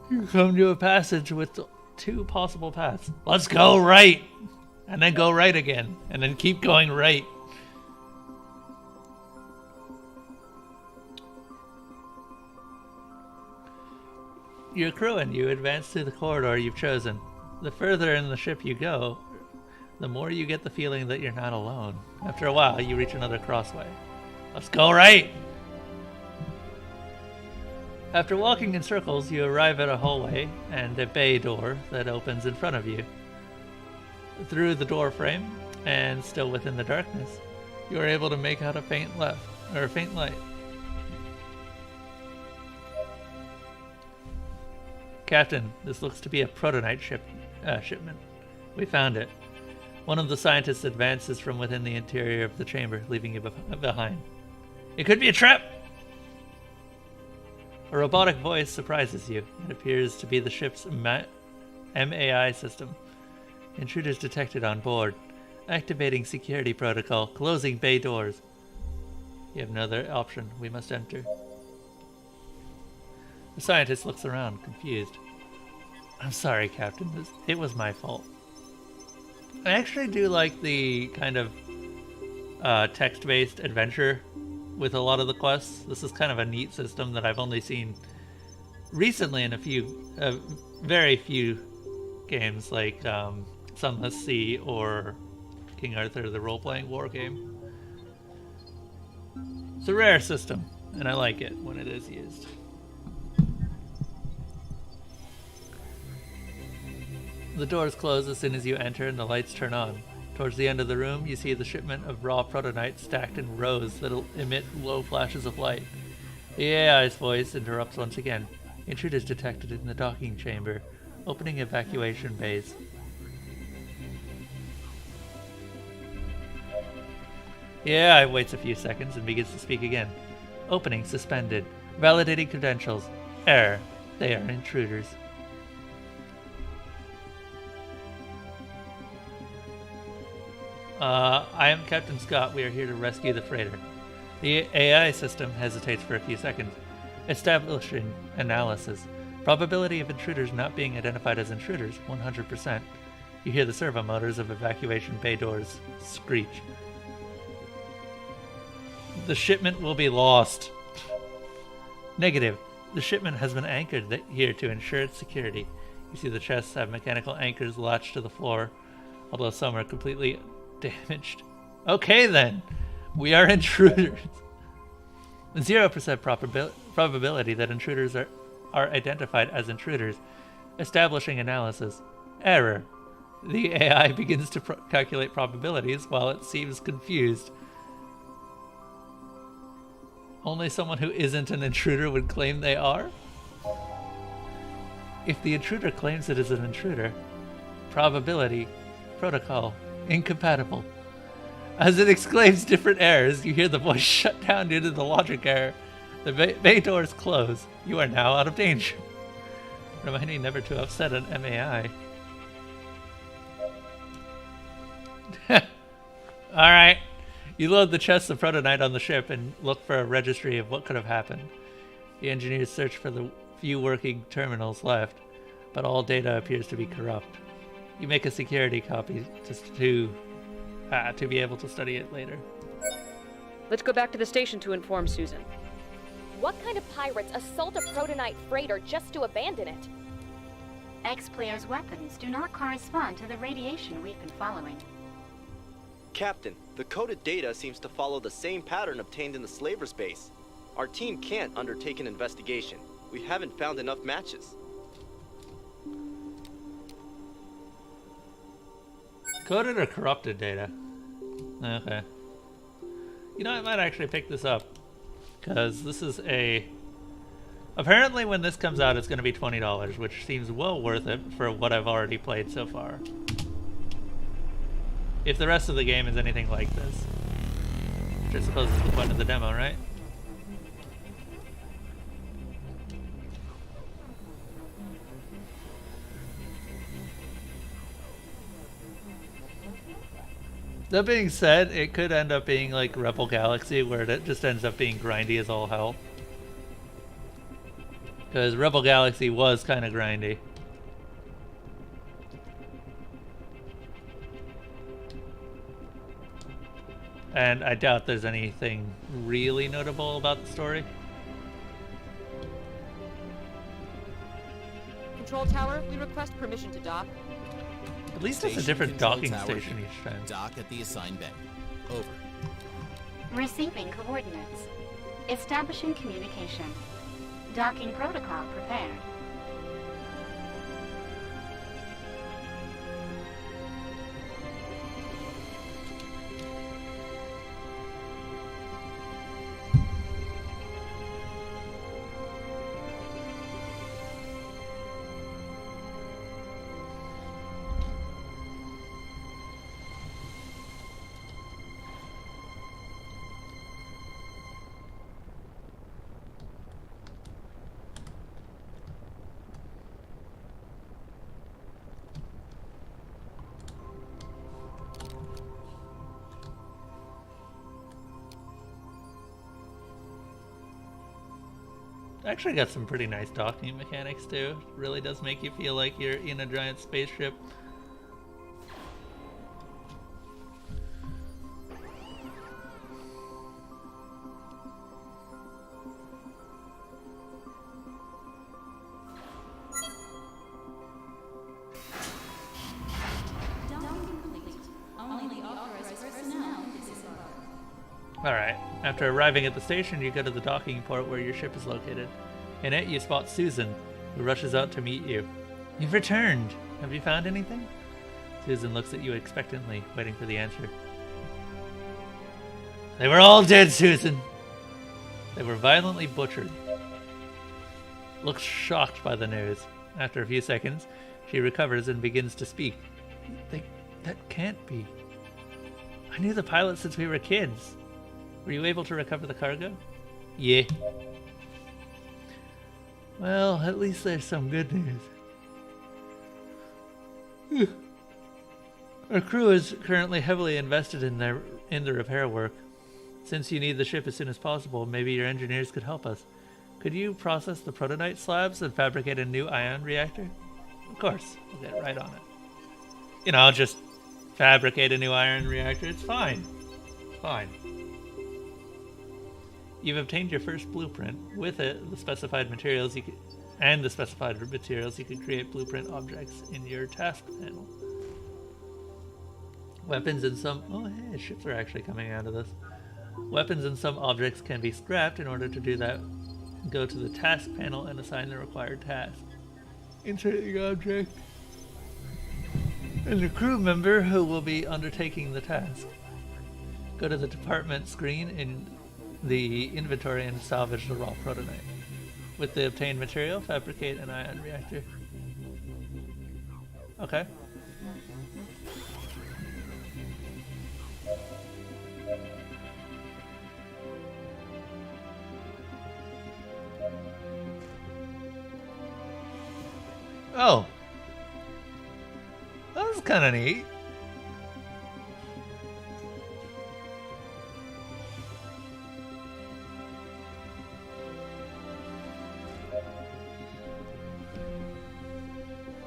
you come to a passage with 2 possible paths. Let's go right! And then go right again, and then keep going right. Your crew and you advance through the corridor you've chosen. The further in the ship you go, the more you get the feeling that you're not alone. After a while, you reach another crossway. Let's go right! After walking in circles, you arrive at a hallway and a bay door that opens in front of you. Through the door frame, and still within the darkness, you are able to make out a faint light. Captain, this looks to be a protonite shipment. We found it. One of the scientists advances from within the interior of the chamber, leaving you behind. It could be a trap! A robotic voice surprises you. It appears to be the ship's MAI system. Intruders detected on board. Activating security protocol. Closing bay doors. You have no other option. We must enter. The scientist looks around, confused. I'm sorry, Captain. It was my fault. I actually do like the kind of text-based adventure with a lot of the quests. This is kind of a neat system that I've only seen recently in a very few games, like Sunless Sea or King Arthur, the role-playing war game. It's a rare system, and I like it when it is used. The doors close as soon as you enter and the lights turn on. Towards the end of the room, you see the shipment of raw protonite stacked in rows that emit low flashes of light. The AI's voice interrupts once again. Intruders detected in the docking chamber, opening evacuation bays. The AI waits a few seconds and begins to speak again. Opening suspended. Validating credentials. Error. They are intruders. I am Captain Scott. We are here to rescue the freighter. The AI system hesitates for a few seconds, establishing analysis. Probability of intruders not being identified as intruders, 100%. You hear the servo motors of evacuation bay doors screech. The shipment will be lost. Negative. The shipment has been anchored here to ensure its security. You see the chests have mechanical anchors latched to the floor, although some are completely damaged. Okay then, we are intruders. 0% probability that intruders are identified as intruders. Establishing analysis. Error. The AI begins to calculate probabilities while it seems confused. Only someone who isn't an intruder would claim they are? If the intruder claims it is an intruder, probability, protocol, incompatible. As it exclaims different errors, you hear the voice shut down due to the logic error. The bay doors close. You are now out of danger. Reminding never to upset an MAI. Alright. You load the chests of protonite on the ship and look for a registry of what could have happened. The engineers search for the few working terminals left, but all data appears to be corrupt. You make a security copy to be able to study it later. Let's go back to the station to inform Susan. What kind of pirates assault a protonite freighter just to abandon it? X-Player's weapons do not correspond to the radiation we've been following. Captain, the coded data seems to follow the same pattern obtained in the slaver's base. Our team can't undertake an investigation. We haven't found enough matches. Coded or corrupted data? Okay. You know, I might actually pick this up, because this is a Apparently when this comes out it's going to be $20, which seems well worth it for what I've already played so far. If the rest of the game is anything like this. Which I suppose is the point of the demo, right? That being said, it could end up being like Rebel Galaxy, where it just ends up being grindy as all hell. Because Rebel Galaxy was kind of grindy. And I doubt there's anything really notable about the story. Control tower, we request permission to dock. At least it's a different docking station each time. Dock at the assigned bay. Over. Receiving coordinates. Establishing communication. Docking protocol prepared. Actually got some pretty nice docking mechanics too. Really does make you feel like you're in a giant spaceship. Alright, after arriving at the station, you go to the docking port where your ship is located. In it, you spot Susan, who rushes out to meet you. You've returned! Have you found anything? Susan looks at you expectantly, waiting for the answer. They were all dead, Susan! They were violently butchered. Looks shocked by the news. After a few seconds, she recovers and begins to speak. That can't be. I knew the pilot since we were kids. Were you able to recover the cargo? Yeah. Well, at least there's some good news. Our crew is currently heavily invested in the repair work. Since you need the ship as soon as possible, maybe your engineers could help us. Could you process the prototype slabs and fabricate a new ion reactor? Of course, we'll get right on it. You know, just fabricate a new iron reactor. It's fine. Fine. You've obtained your first blueprint. With it, the specified materials you can create blueprint objects in your task panel. Weapons and some... Oh, hey, ships are actually coming out of this. Weapons and some objects can be scrapped. In order to do that, go to the task panel and assign the required task. Insert the object and the crew member who will be undertaking the task. Go to the department screen in the inventory and salvage the raw prototype. With the obtained material, fabricate an ion reactor. Okay. Oh. That was kind of neat.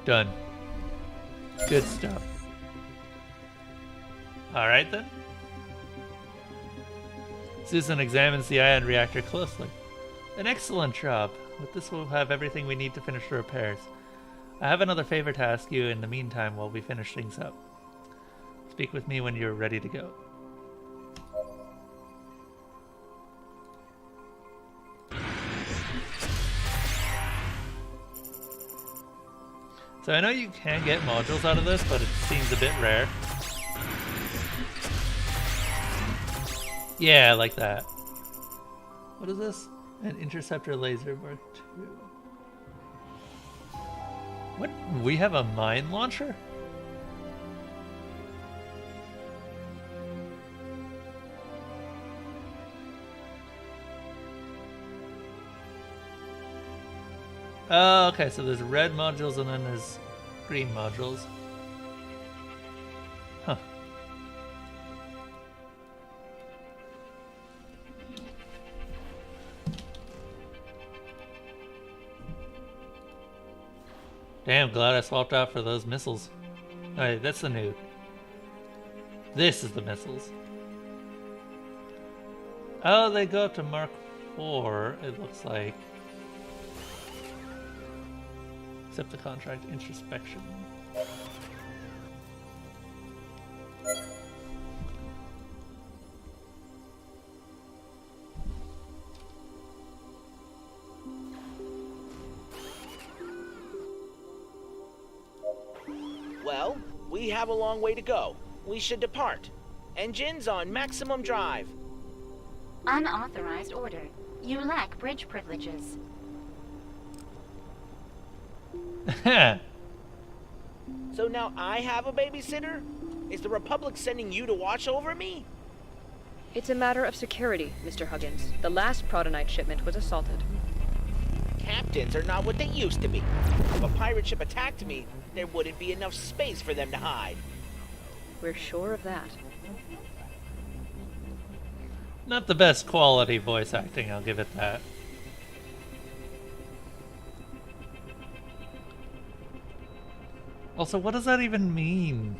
Done. Good stuff. Alright then. Susan examines the ion reactor closely. An excellent job. With this we'll have everything we need to finish the repairs. I have another favor to ask you in the meantime while we finish things up. Speak with me when you're ready to go. So I know you can get modules out of this, but it seems a bit rare. Yeah, like that. What is this? An interceptor laser Mark II. What? We have a mine launcher? Oh, okay, so there's red modules and then there's green modules. Huh. Damn, glad I swapped out for those missiles. Alright, that's the new. This is the missiles. Oh, they go up to Mark IV, it looks like. Accept the contract introspection. Well, we have a long way to go. We should depart. Engines on maximum drive. Unauthorized order. You lack bridge privileges. So now I have a babysitter? Is the Republic sending you to watch over me? It's a matter of security, Mr. Huggins. The last Protonite shipment was assaulted. Captains are not what they used to be. If a pirate ship attacked me, there wouldn't be enough space for them to hide. We're sure of that. Not the best quality voice acting, I'll give it that. Also, what does that even mean?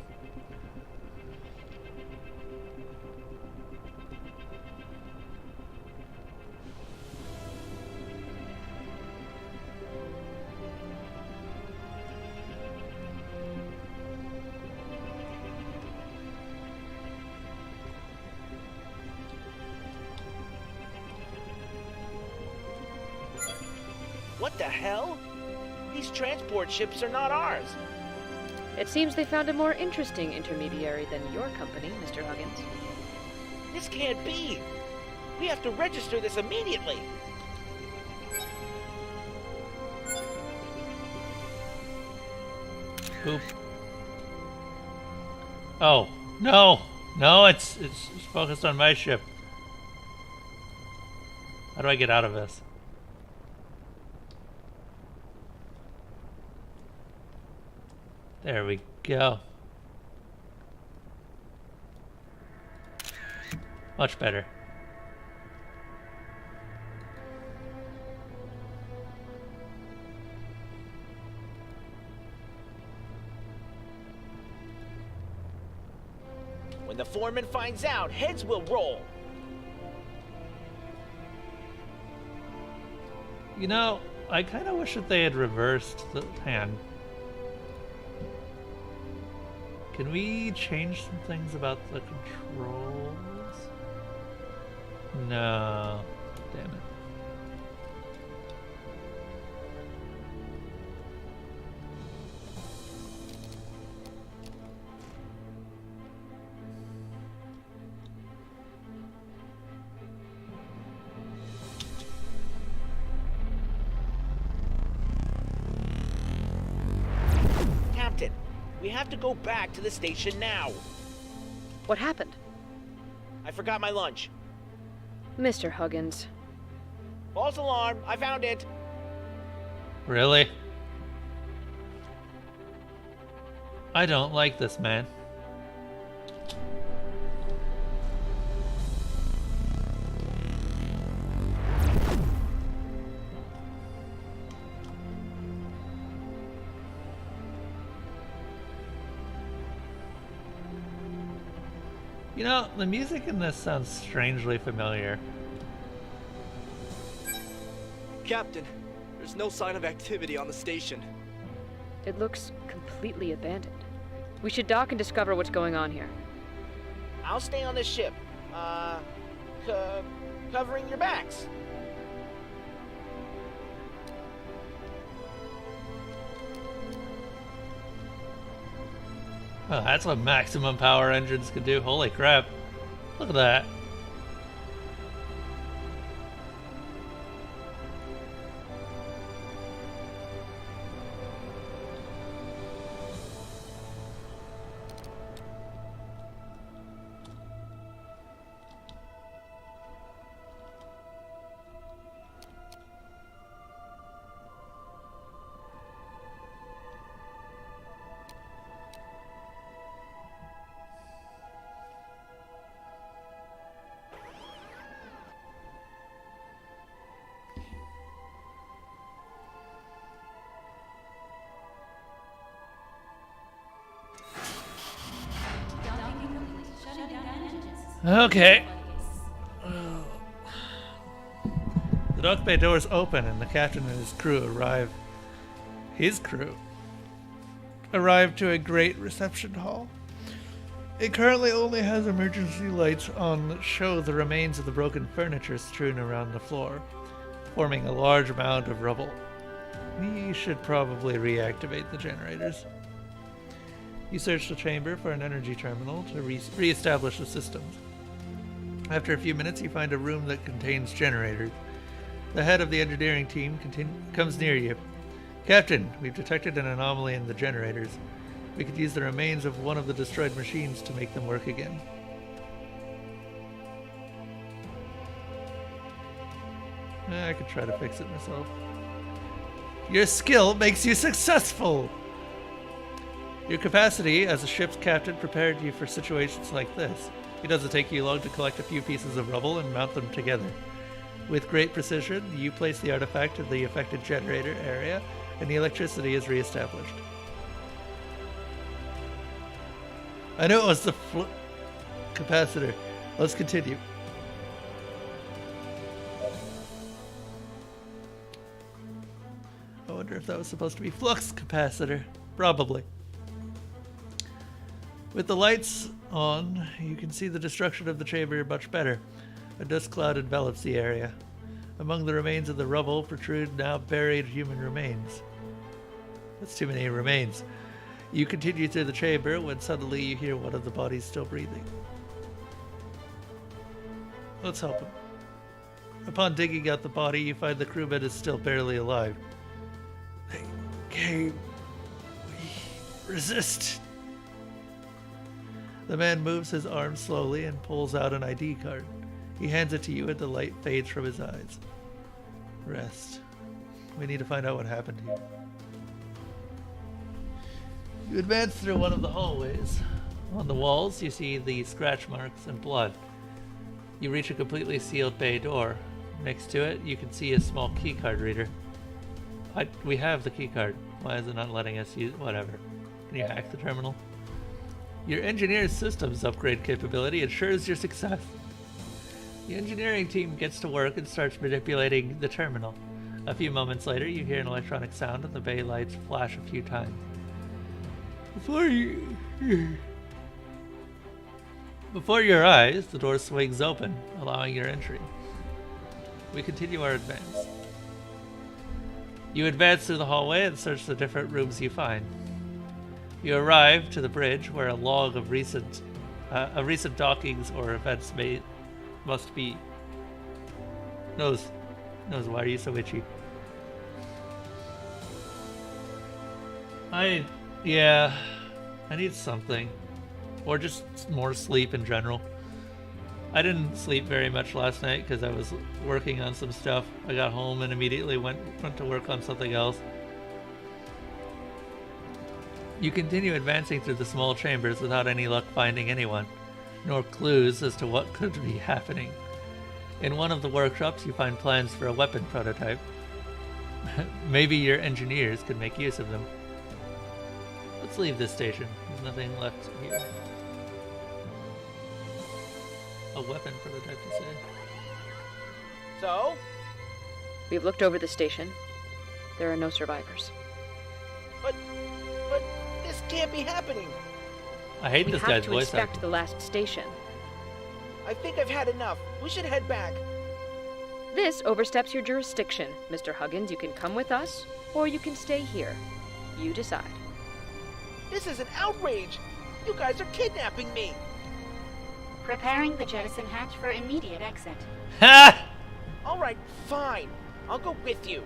What the hell? These transport ships are not ours. It seems they found a more interesting intermediary than your company, Mr. Huggins. This can't be. We have to register this immediately. Oop. Oh, no! No, it's focused on my ship. How do I get out of this? There we go. Much better. When the foreman finds out, heads will roll. You know, I kind of wish that they had reversed the hand. Can we change some things about the controls? No. Damn it. Captain, we have to go back to the station now. What happened? I forgot my lunch. Mr. Huggins. False alarm, I found it. Really? I don't like this, man. You know, the music in this sounds strangely familiar. Captain, there's no sign of activity on the station. It looks completely abandoned. We should dock and discover what's going on here. I'll stay on the ship. Covering your backs. Oh, that's what maximum power engines can do. Holy crap. Look at that. Okay. The dock bay doors open and the captain and his crew arrive. His crew arrive to a great reception hall. It currently only has emergency lights on that show the remains of the broken furniture strewn around the floor, forming a large mound of rubble. We should probably reactivate the generators. You search the chamber for an energy terminal to re-establish the systems. After a few minutes, you find a room that contains generators. The head of the engineering team comes near you. Captain, we've detected an anomaly in the generators. We could use the remains of one of the destroyed machines to make them work again. I could try to fix it myself. Your skill makes you successful! Your capacity as a ship's captain prepared you for situations like this. It doesn't take you long to collect a few pieces of rubble and mount them together. With great precision, you place the artifact in the affected generator area, and the electricity is re-established. I know it was the capacitor. Let's continue. I wonder if that was supposed to be flux capacitor. Probably. With the lights on, you can see the destruction of the chamber much better. A dust cloud envelops the area. Among the remains of the rubble protrude now buried human remains. That's too many remains. You continue through the chamber when suddenly you hear one of the bodies still breathing. Let's help him. Upon digging out the body, you find the crewman is still barely alive. They came. We resist. The man moves his arm slowly and pulls out an ID card. He hands it to you and the light fades from his eyes. Rest. We need to find out what happened here. You advance through one of the hallways. On the walls, you see the scratch marks and blood. You reach a completely sealed bay door. Next to it, you can see a small keycard reader. We have the keycard. Why is it not letting us use whatever? Can you hack the terminal? Your engineer's systems upgrade capability ensures your success. The engineering team gets to work and starts manipulating the terminal. A few moments later, you hear an electronic sound and the bay lights flash a few times. Before your eyes, the door swings open, allowing your entry. We continue our advance. You advance through the hallway and search the different rooms you find. You arrive to the bridge where a log of recent dockings or events must be. Nose, why are you so itchy? I need something. Or just more sleep in general. I didn't sleep very much last night because I was working on some stuff. I got home and immediately went to work on something else. You continue advancing through the small chambers without any luck finding anyone, nor clues as to what could be happening. In one of the workshops, you find plans for a weapon prototype. Maybe your engineers could make use of them. Let's leave this station. There's nothing left here. A weapon prototype to say. So? We've looked over the station. There are no survivors. But this can't be happening. I hate this guy's voice. We have to inspect the last station. I think I've had enough. We should head back. This oversteps your jurisdiction, Mr. Huggins. You can come with us, or you can stay here. You decide. This is an outrage. You guys are kidnapping me. Preparing the jettison hatch for immediate exit. Ha! All right, fine. I'll go with you.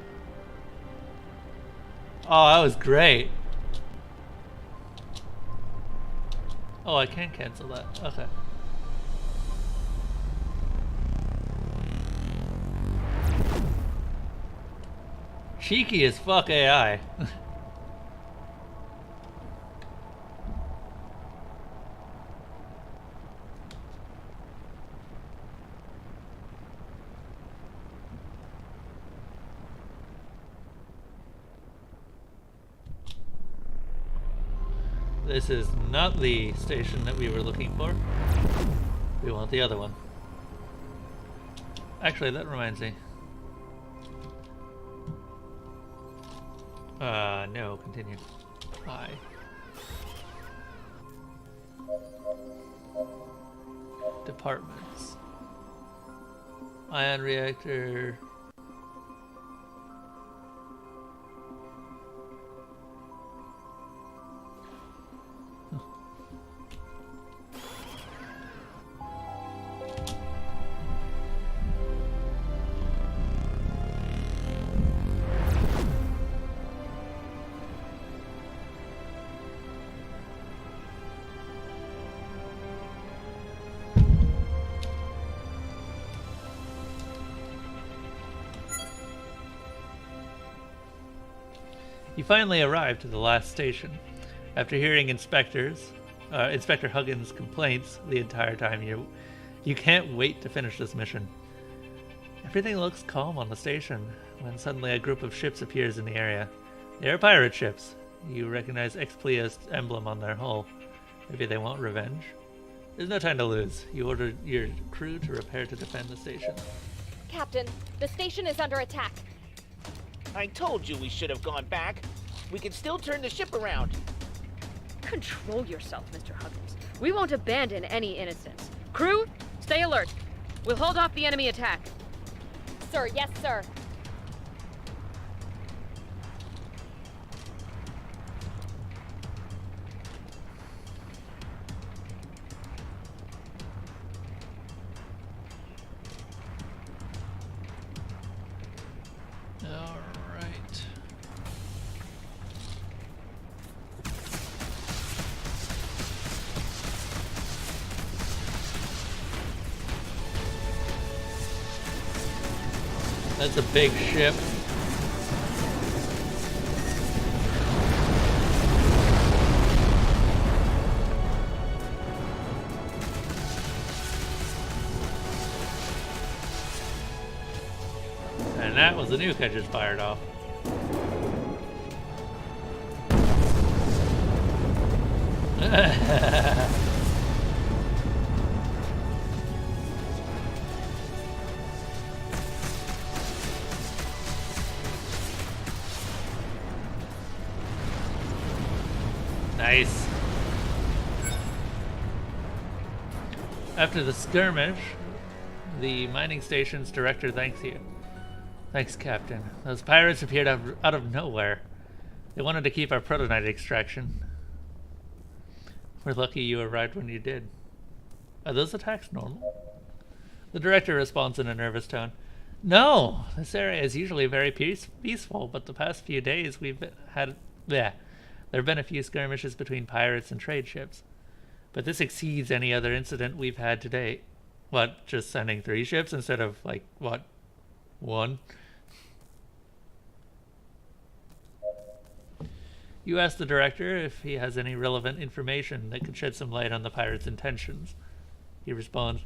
Oh, that was great. Oh, I can cancel that. Okay. Cheeky as fuck AI. This is not the station that we were looking for. We want the other one. Actually, that reminds me. No, continue. I. Departments. Ion reactor. You finally arrived to the last station. After hearing Inspector Huggins' complaints the entire time, you can't wait to finish this mission. Everything looks calm on the station, when suddenly a group of ships appears in the area. They are pirate ships. You recognize Explea's emblem on their hull. Maybe they want revenge? There's no time to lose. You order your crew to prepare to defend the station. Captain, the station is under attack. I told you we should have gone back. We can still turn the ship around. Control yourself, Mr. Huggins. We won't abandon any innocents. Crew, stay alert. We'll hold off the enemy attack. Sir, yes, sir. Alright. That's a big ship. And that was the nuke I just fired off. Nice. After the skirmish, the mining station's director thanks you. Thanks, Captain. Those pirates appeared out of nowhere. They wanted to keep our protonite extraction. We're lucky you arrived when you did. Are those attacks normal? The director responds in a nervous tone. No, this area is usually very peaceful, but the past few days we've had... there have been a few skirmishes between pirates and trade ships. But this exceeds any other incident we've had to date. What, just sending 3 ships instead of, like, what, 1? You ask the director if he has any relevant information that could shed some light on the pirates' intentions. He responds,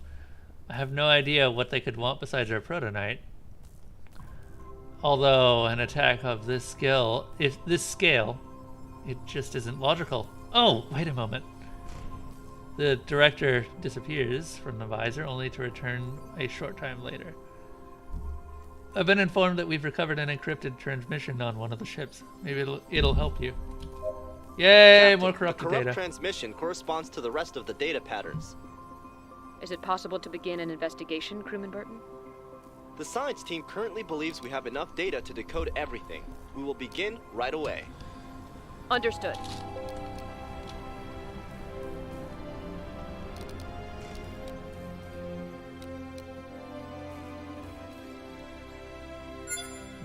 I have no idea what they could want besides our protonite. Although an attack of this scale, it just isn't logical. Oh, wait a moment. The director disappears from the visor only to return a short time later. I've been informed that we've recovered an encrypted transmission on one of the ships. Maybe it'll help you. Yay, Captain, more corrupted the corrupt data. transmission corresponds to the rest of the data patterns. Is it possible to begin an investigation, Crewman Burton? The science team currently believes we have enough data to decode everything. We will begin right away. Understood.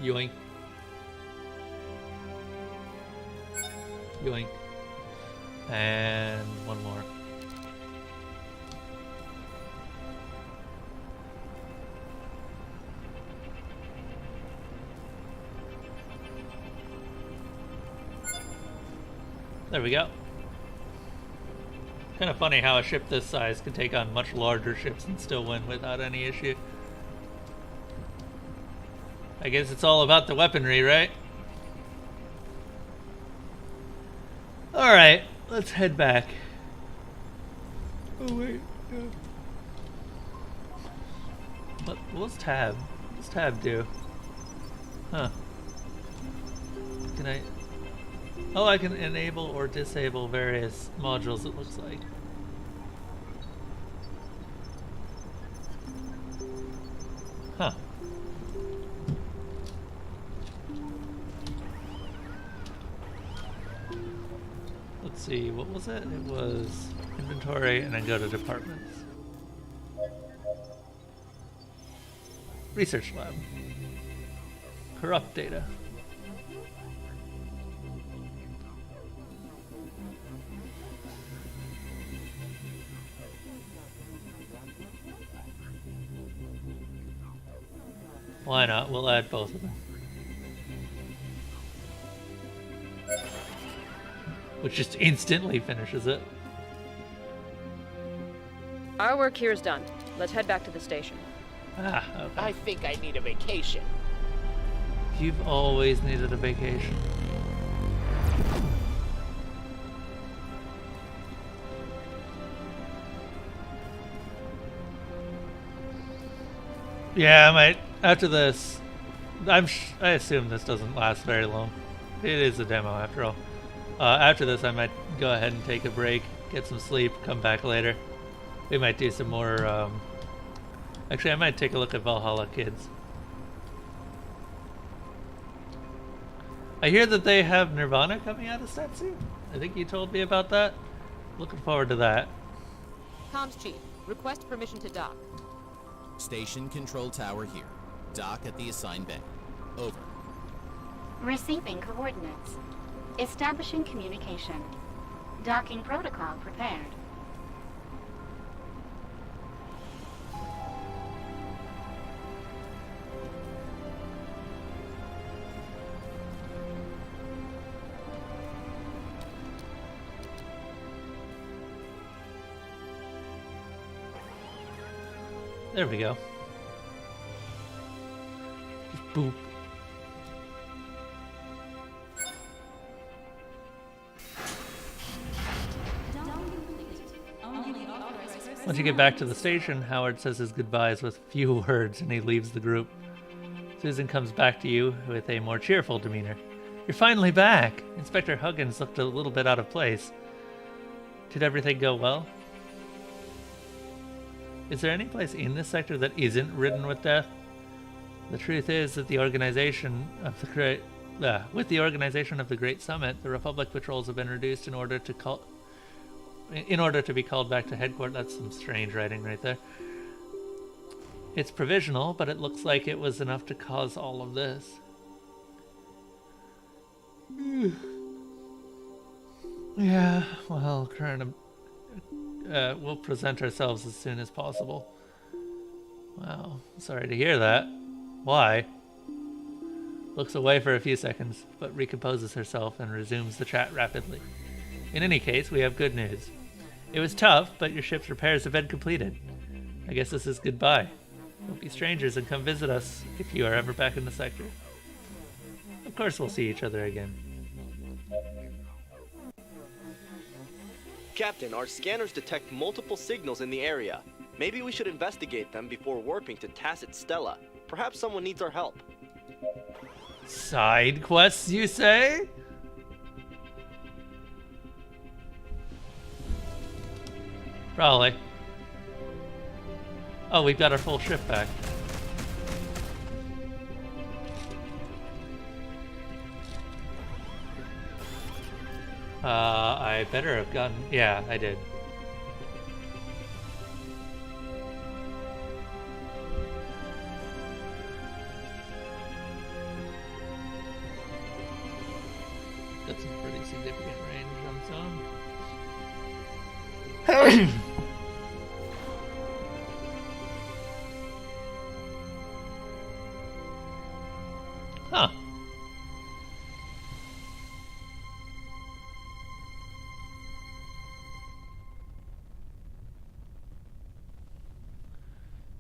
Yoink. Yoink. And one more. There we go. Kind of funny how a ship this size can take on much larger ships and still win without any issue. I guess it's all about the weaponry, right? Alright, let's head back. Oh wait, What's tab? What's tab do? Huh. Can I... Oh, I can enable or disable various modules, it looks like. Huh. Let's see, what was it? It was inventory and then go to departments. Research lab. Corrupt data. Why not? We'll add both of them. Which just instantly finishes it. Our work here is done. Let's head back to the station. Ah, okay. I think I need a vacation. You've always needed a vacation. Yeah, I might. After this, I assume this doesn't last very long. It is a demo after all. After this, I might go ahead and take a break, get some sleep, come back later. We might do some more. Actually, I might take a look at Valhalla Kids. I hear that they have Nirvana coming out of Statsu. I think you told me about that. Looking forward to that. Comms Chief, request permission to dock. Station control tower here. Dock at the assigned bay. Over. Receiving coordinates. Establishing communication. Docking protocol prepared. There we go. Just boop. Once you get back to the station, Howard says his goodbyes with few words and he leaves the group. Susan comes back to you with a more cheerful demeanor. You're finally back! Inspector Huggins looked a little bit out of place. Did everything go well? Is there any place in this sector that isn't ridden with death? The truth is that the organization of the Great Summit, the Republic patrols have been reduced in order to be called back to headquarters. That's some strange writing right there. It's provisional, but it looks like it was enough to cause all of this. Yeah, well, we'll present ourselves as soon as possible. Wow, sorry to hear that. Why? Looks away for a few seconds, but recomposes herself and resumes the chat rapidly. In any case, we have good news. It was tough, but your ship's repairs have been completed. I guess this is goodbye. Don't be strangers and come visit us if you are ever back in the sector. Of course we'll see each other again. Captain, our scanners detect multiple signals in the area. Maybe we should investigate them before warping to Tacit Stella. Perhaps someone needs our help. Side quests, you say? Probably. Oh, we've got our full ship back. I better have gotten... Yeah, I did. Got some pretty significant range on some. Huh.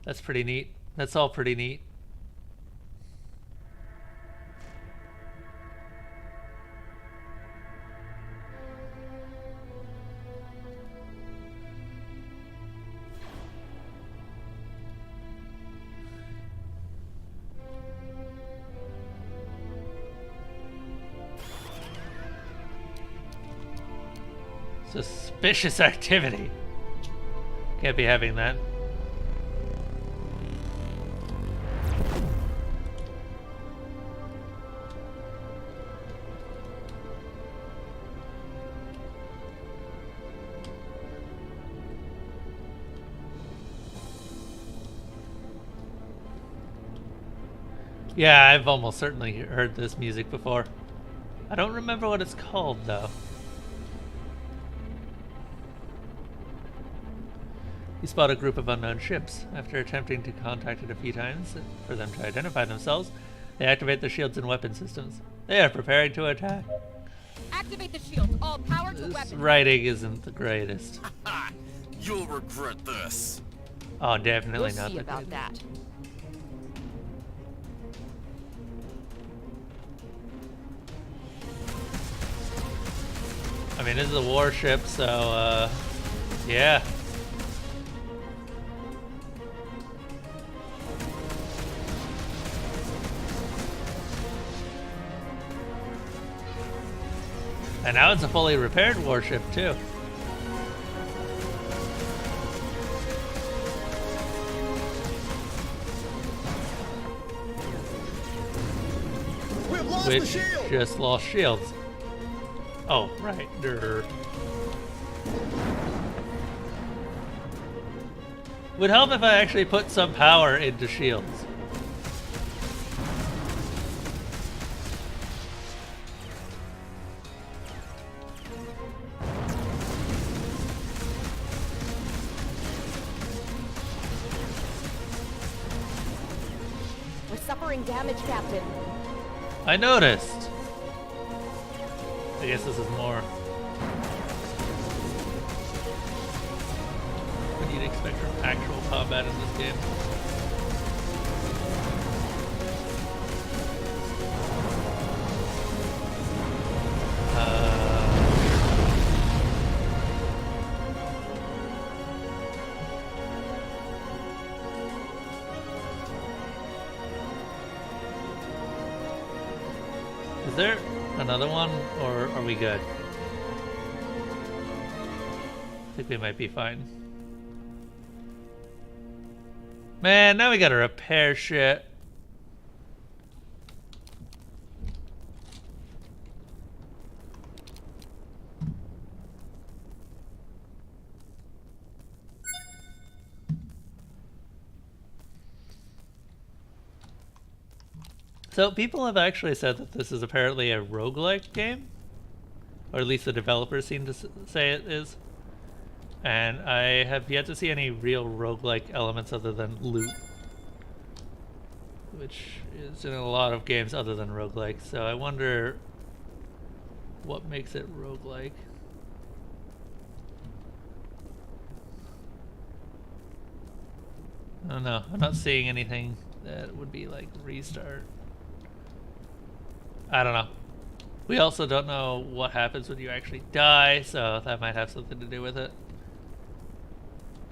That's pretty neat. That's all pretty neat. Suspicious activity. Can't be having that. Yeah, I've almost certainly heard this music before. I don't remember what it's called, though. You spot a group of unknown ships. After attempting to contact it a few times for them to identify themselves, they activate their shields and weapon systems. They are preparing to attack. Activate the shields. All power to This weapons. writing isn't the greatest. You'll regret this. Oh, definitely We'll not see the about greatest. that. I mean, this is a warship, so, yeah. And now it's a fully repaired warship, too. We've lost Which just lost shields. Oh, right. Durr. Would help if I actually put some power into shields. We're suffering damage, Captain. I noticed. I guess this is more what you'd expect from actual combat in this game. Is there another one, or are we good? I think we might be fine. Man, now we gotta repair shit. So people have actually said that this is apparently a roguelike game, or at least the developers seem to say it is. And I have yet to see any real roguelike elements other than loot, which is in a lot of games other than roguelike. So I wonder what makes it roguelike. I don't know. I'm not seeing anything that would be like restart. I don't know. We also don't know what happens when you actually die, so that might have something to do with it.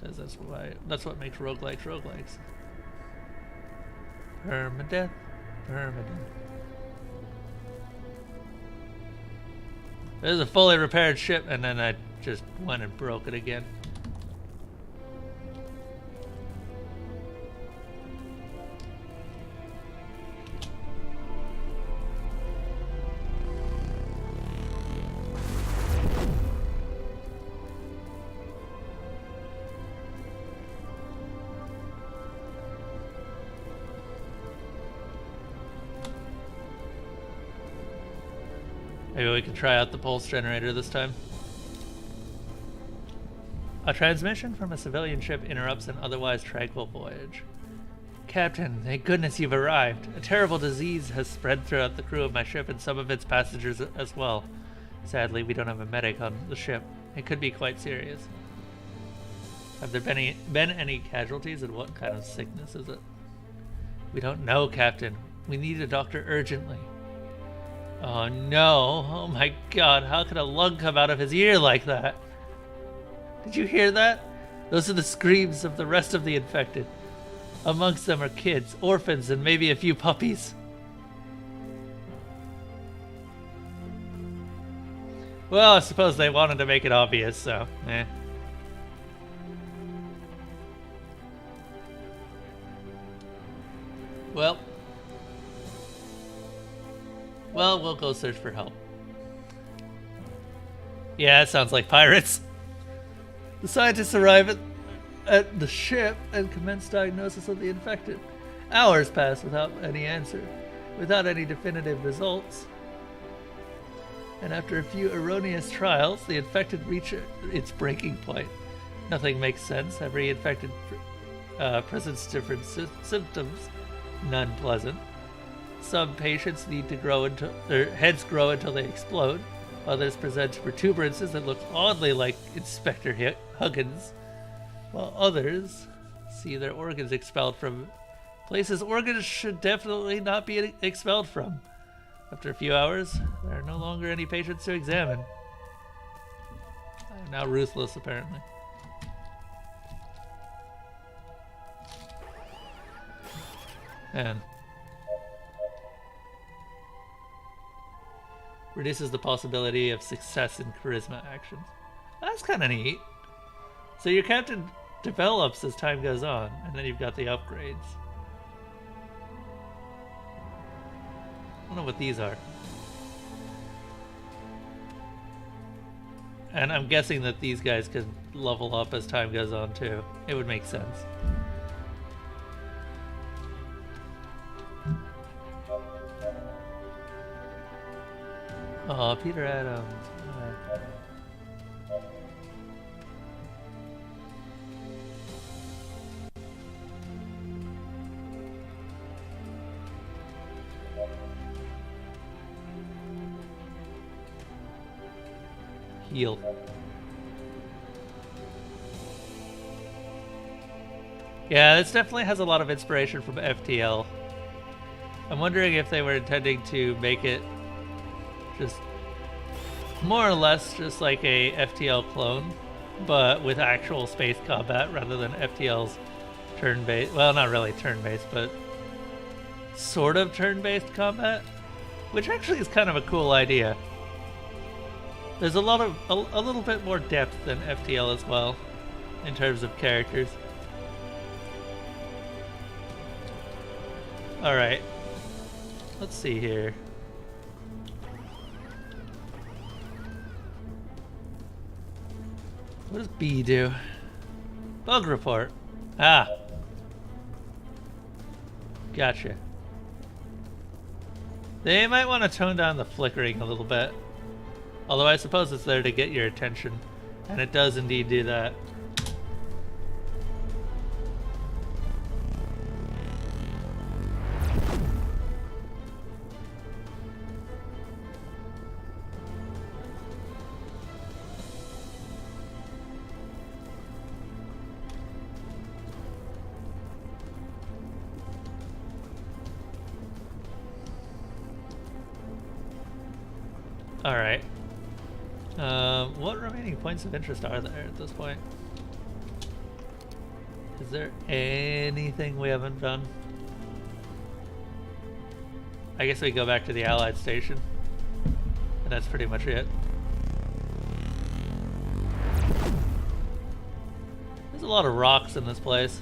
Because that's what makes roguelikes roguelikes. Permadeath, permadeath. There's a fully repaired ship, and then I just went and broke it again. Maybe we can try out the pulse generator this time. A transmission from a civilian ship interrupts an otherwise tranquil voyage. Captain, thank goodness you've arrived. A terrible disease has spread throughout the crew of my ship and some of its passengers as well. Sadly, we don't have a medic on the ship. It could be quite serious. Have there been any casualties, and what kind of sickness is it? We don't know, Captain. We need a doctor urgently. Oh no, oh my god, how could a lung come out of his ear like that? Did you hear that? Those are the screams of the rest of the infected. Amongst them are kids, orphans, and maybe a few puppies. Well, I suppose they wanted to make it obvious, so, eh. Well, we'll go search for help. Yeah, it sounds like pirates. The scientists arrive at the ship and commence diagnosis of the infected. Hours pass without any answer, without any definitive results. And after a few erroneous trials, the infected reach its breaking point. Nothing makes sense. Every infected presents different symptoms, none pleasant. Some patients need to grow until their heads grow until they explode. Others present protuberances that look oddly like Inspector Huggins, while others see their organs expelled from places organs should definitely not be expelled from. After a few hours, there are no longer any patients to examine. I am now ruthless, apparently. And reduces the possibility of success in charisma actions. That's kind of neat. So your captain develops as time goes on, and then you've got the upgrades. I don't know what these are. And I'm guessing that these guys could level up as time goes on too. It would make sense. Oh, Peter Adams. Heal. Yeah, this definitely has a lot of inspiration from FTL. I'm wondering if they were intending to make it just more or less just like a FTL clone, but with actual space combat rather than FTL's turn-based, well, not really turn-based, but sort of turn-based combat, which actually is kind of a cool idea. There's a little bit more depth than FTL as well, in terms of characters. Alright. Let's see here. What does B do? Bug report. Ah. Gotcha. They might want to tone down the flickering a little bit. Although I suppose it's there to get your attention. And it does indeed do that. Alright. What remaining points of interest are there at this point? Is there anything we haven't done? I guess we go back to the Allied station. And that's pretty much it. There's a lot of rocks in this place.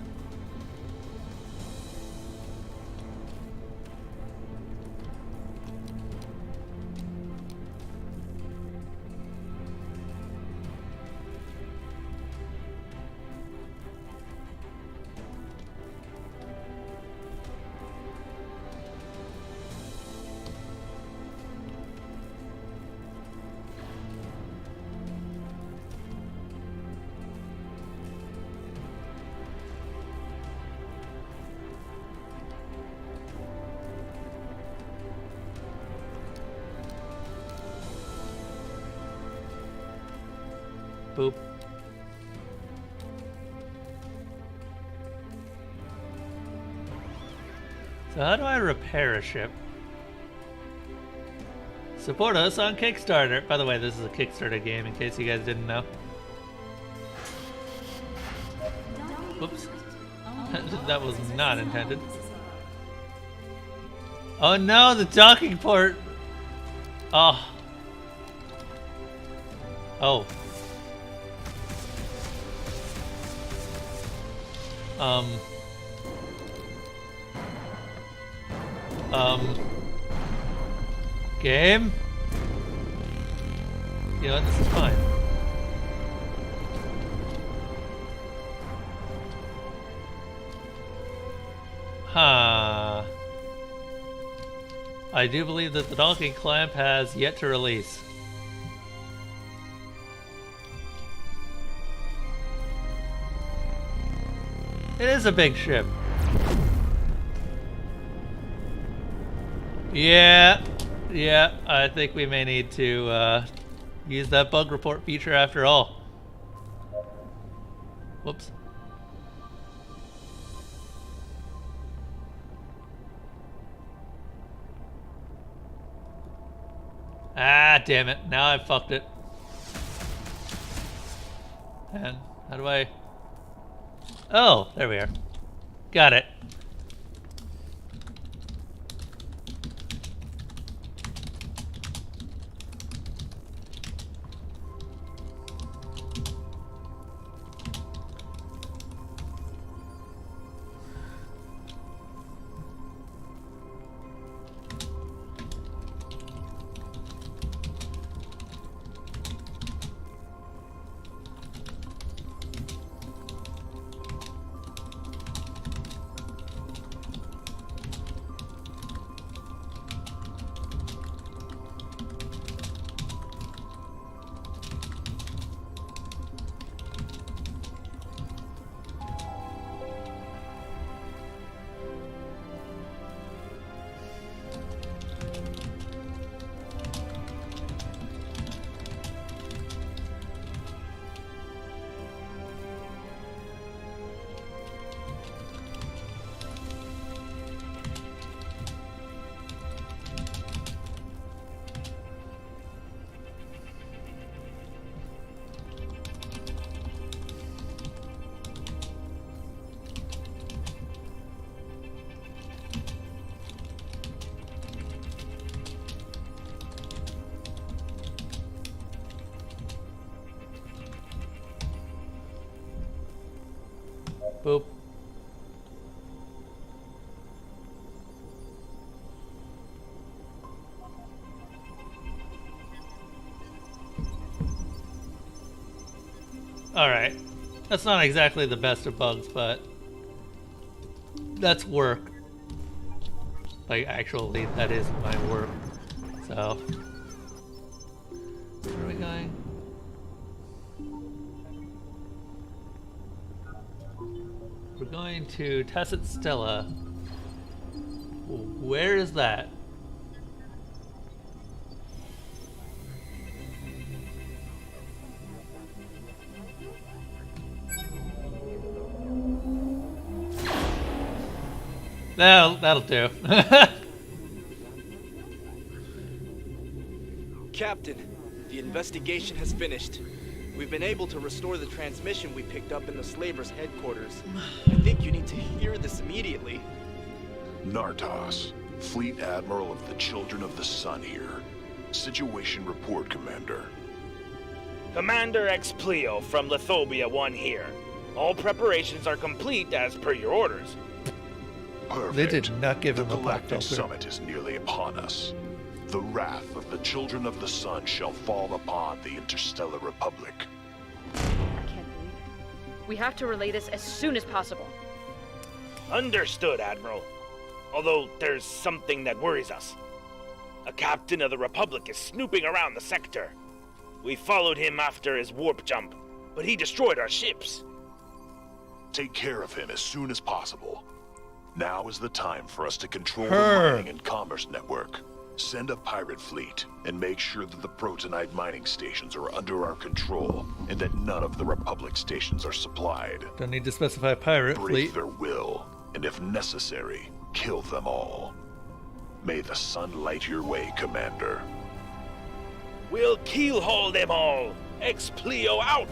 Boop. So how do I repair a ship? Support us on Kickstarter. By the way, this is a Kickstarter game in case you guys didn't know. Whoops. That was not intended. Oh no, the docking port! Oh. Oh. Game? You know what, this is fine. Huh. I do believe that the docking clamp has yet to release. It is a big ship. Yeah, I think we may need to use that bug report feature after all. Whoops. Ah, damn it. Now I fucked it. And how do I... Oh, there we are. Got it. Boop. Alright. That's not exactly the best of bugs, but that's work. Like, actually, that is my work. So, where are we going? We're going to Tacit Stella. Where is that? That'll do. Captain, the investigation has finished. We've been able to restore the transmission we picked up in the Slavers' headquarters. I think you need to hear this immediately. Nartos, Fleet Admiral of the Children of the Sun here. Situation report, Commander. Commander Explio from Lithobia 1 here. All preparations are complete as per your orders. Perfect. They did not give the him a black Galactic filter. Summit is nearly upon us. The wrath of the Children of the Sun shall fall upon the Interstellar Republic. I can't believe it. We have to relay this as soon as possible. Understood, Admiral. Although there's something that worries us. A captain of the Republic is snooping around the sector. We followed him after his warp jump, but he destroyed our ships. Take care of him as soon as possible. Now is the time for us to control Her. the mining and commerce network. Send a pirate fleet and make sure that the protonite mining stations are under our control and that none of the Republic stations are supplied. Don't need to specify pirate Break fleet. their will, and if necessary, kill them all. May the sun light your way, Commander. We'll keelhaul them all. Explio out.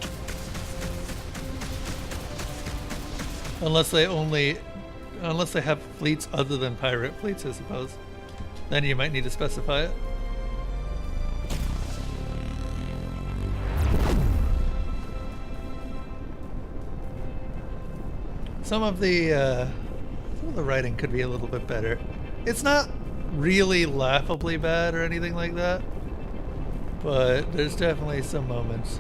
Unless they have fleets other than pirate fleets, I suppose. Then you might need to specify it. Some of the writing could be a little bit better. It's not really laughably bad or anything like that, but there's definitely some moments.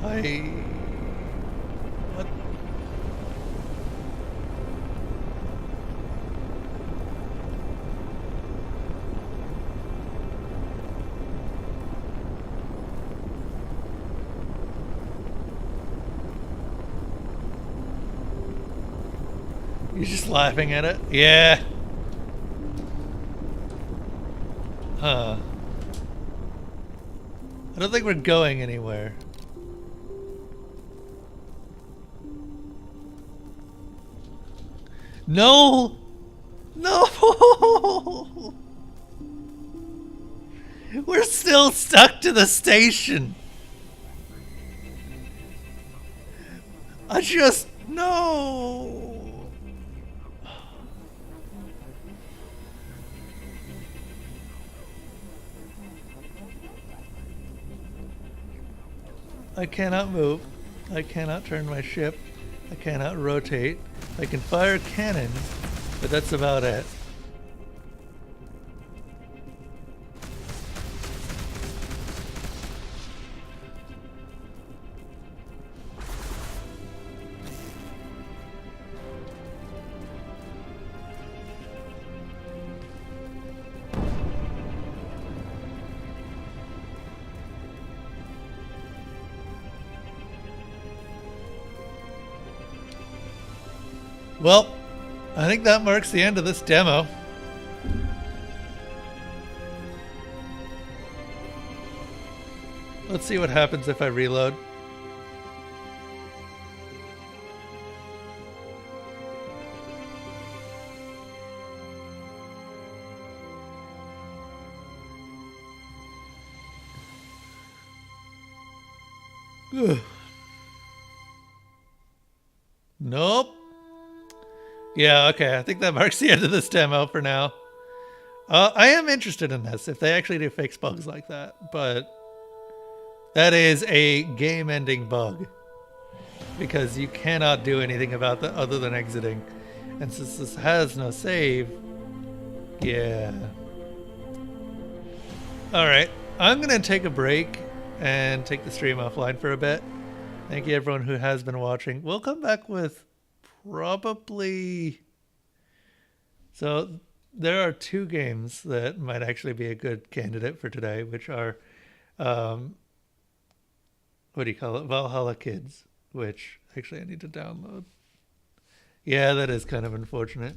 What? You're just laughing at it? Yeah. Huh. I don't think we're going anywhere. No! No! We're still stuck to the station. No! I cannot move. I cannot turn my ship. I cannot rotate. I can fire cannons, but that's about it. Well, I think that marks the end of this demo. Let's see what happens if I reload. Ugh. Nope. Yeah, okay, I think that marks the end of this demo for now. I am interested in this, if they actually do fix bugs like that, but that is a game-ending bug, because you cannot do anything about that other than exiting. And since this has no save, yeah. Alright, I'm going to take a break and take the stream offline for a bit. Thank you everyone who has been watching. We'll come back with probably... So there are two games that might actually be a good candidate for today, which are, what do you call it? Valhalla Kids, which actually I need to download. Yeah, that is kind of unfortunate.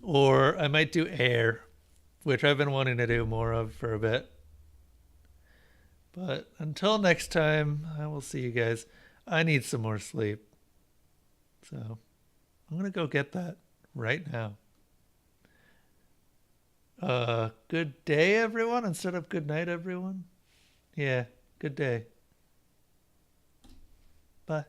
Or I might do Air, which I've been wanting to do more of for a bit. But until next time, I will see you guys. I need some more sleep. So I'm going to go get that right now. Good day, everyone, instead of good night, everyone. Yeah, good day. Bye.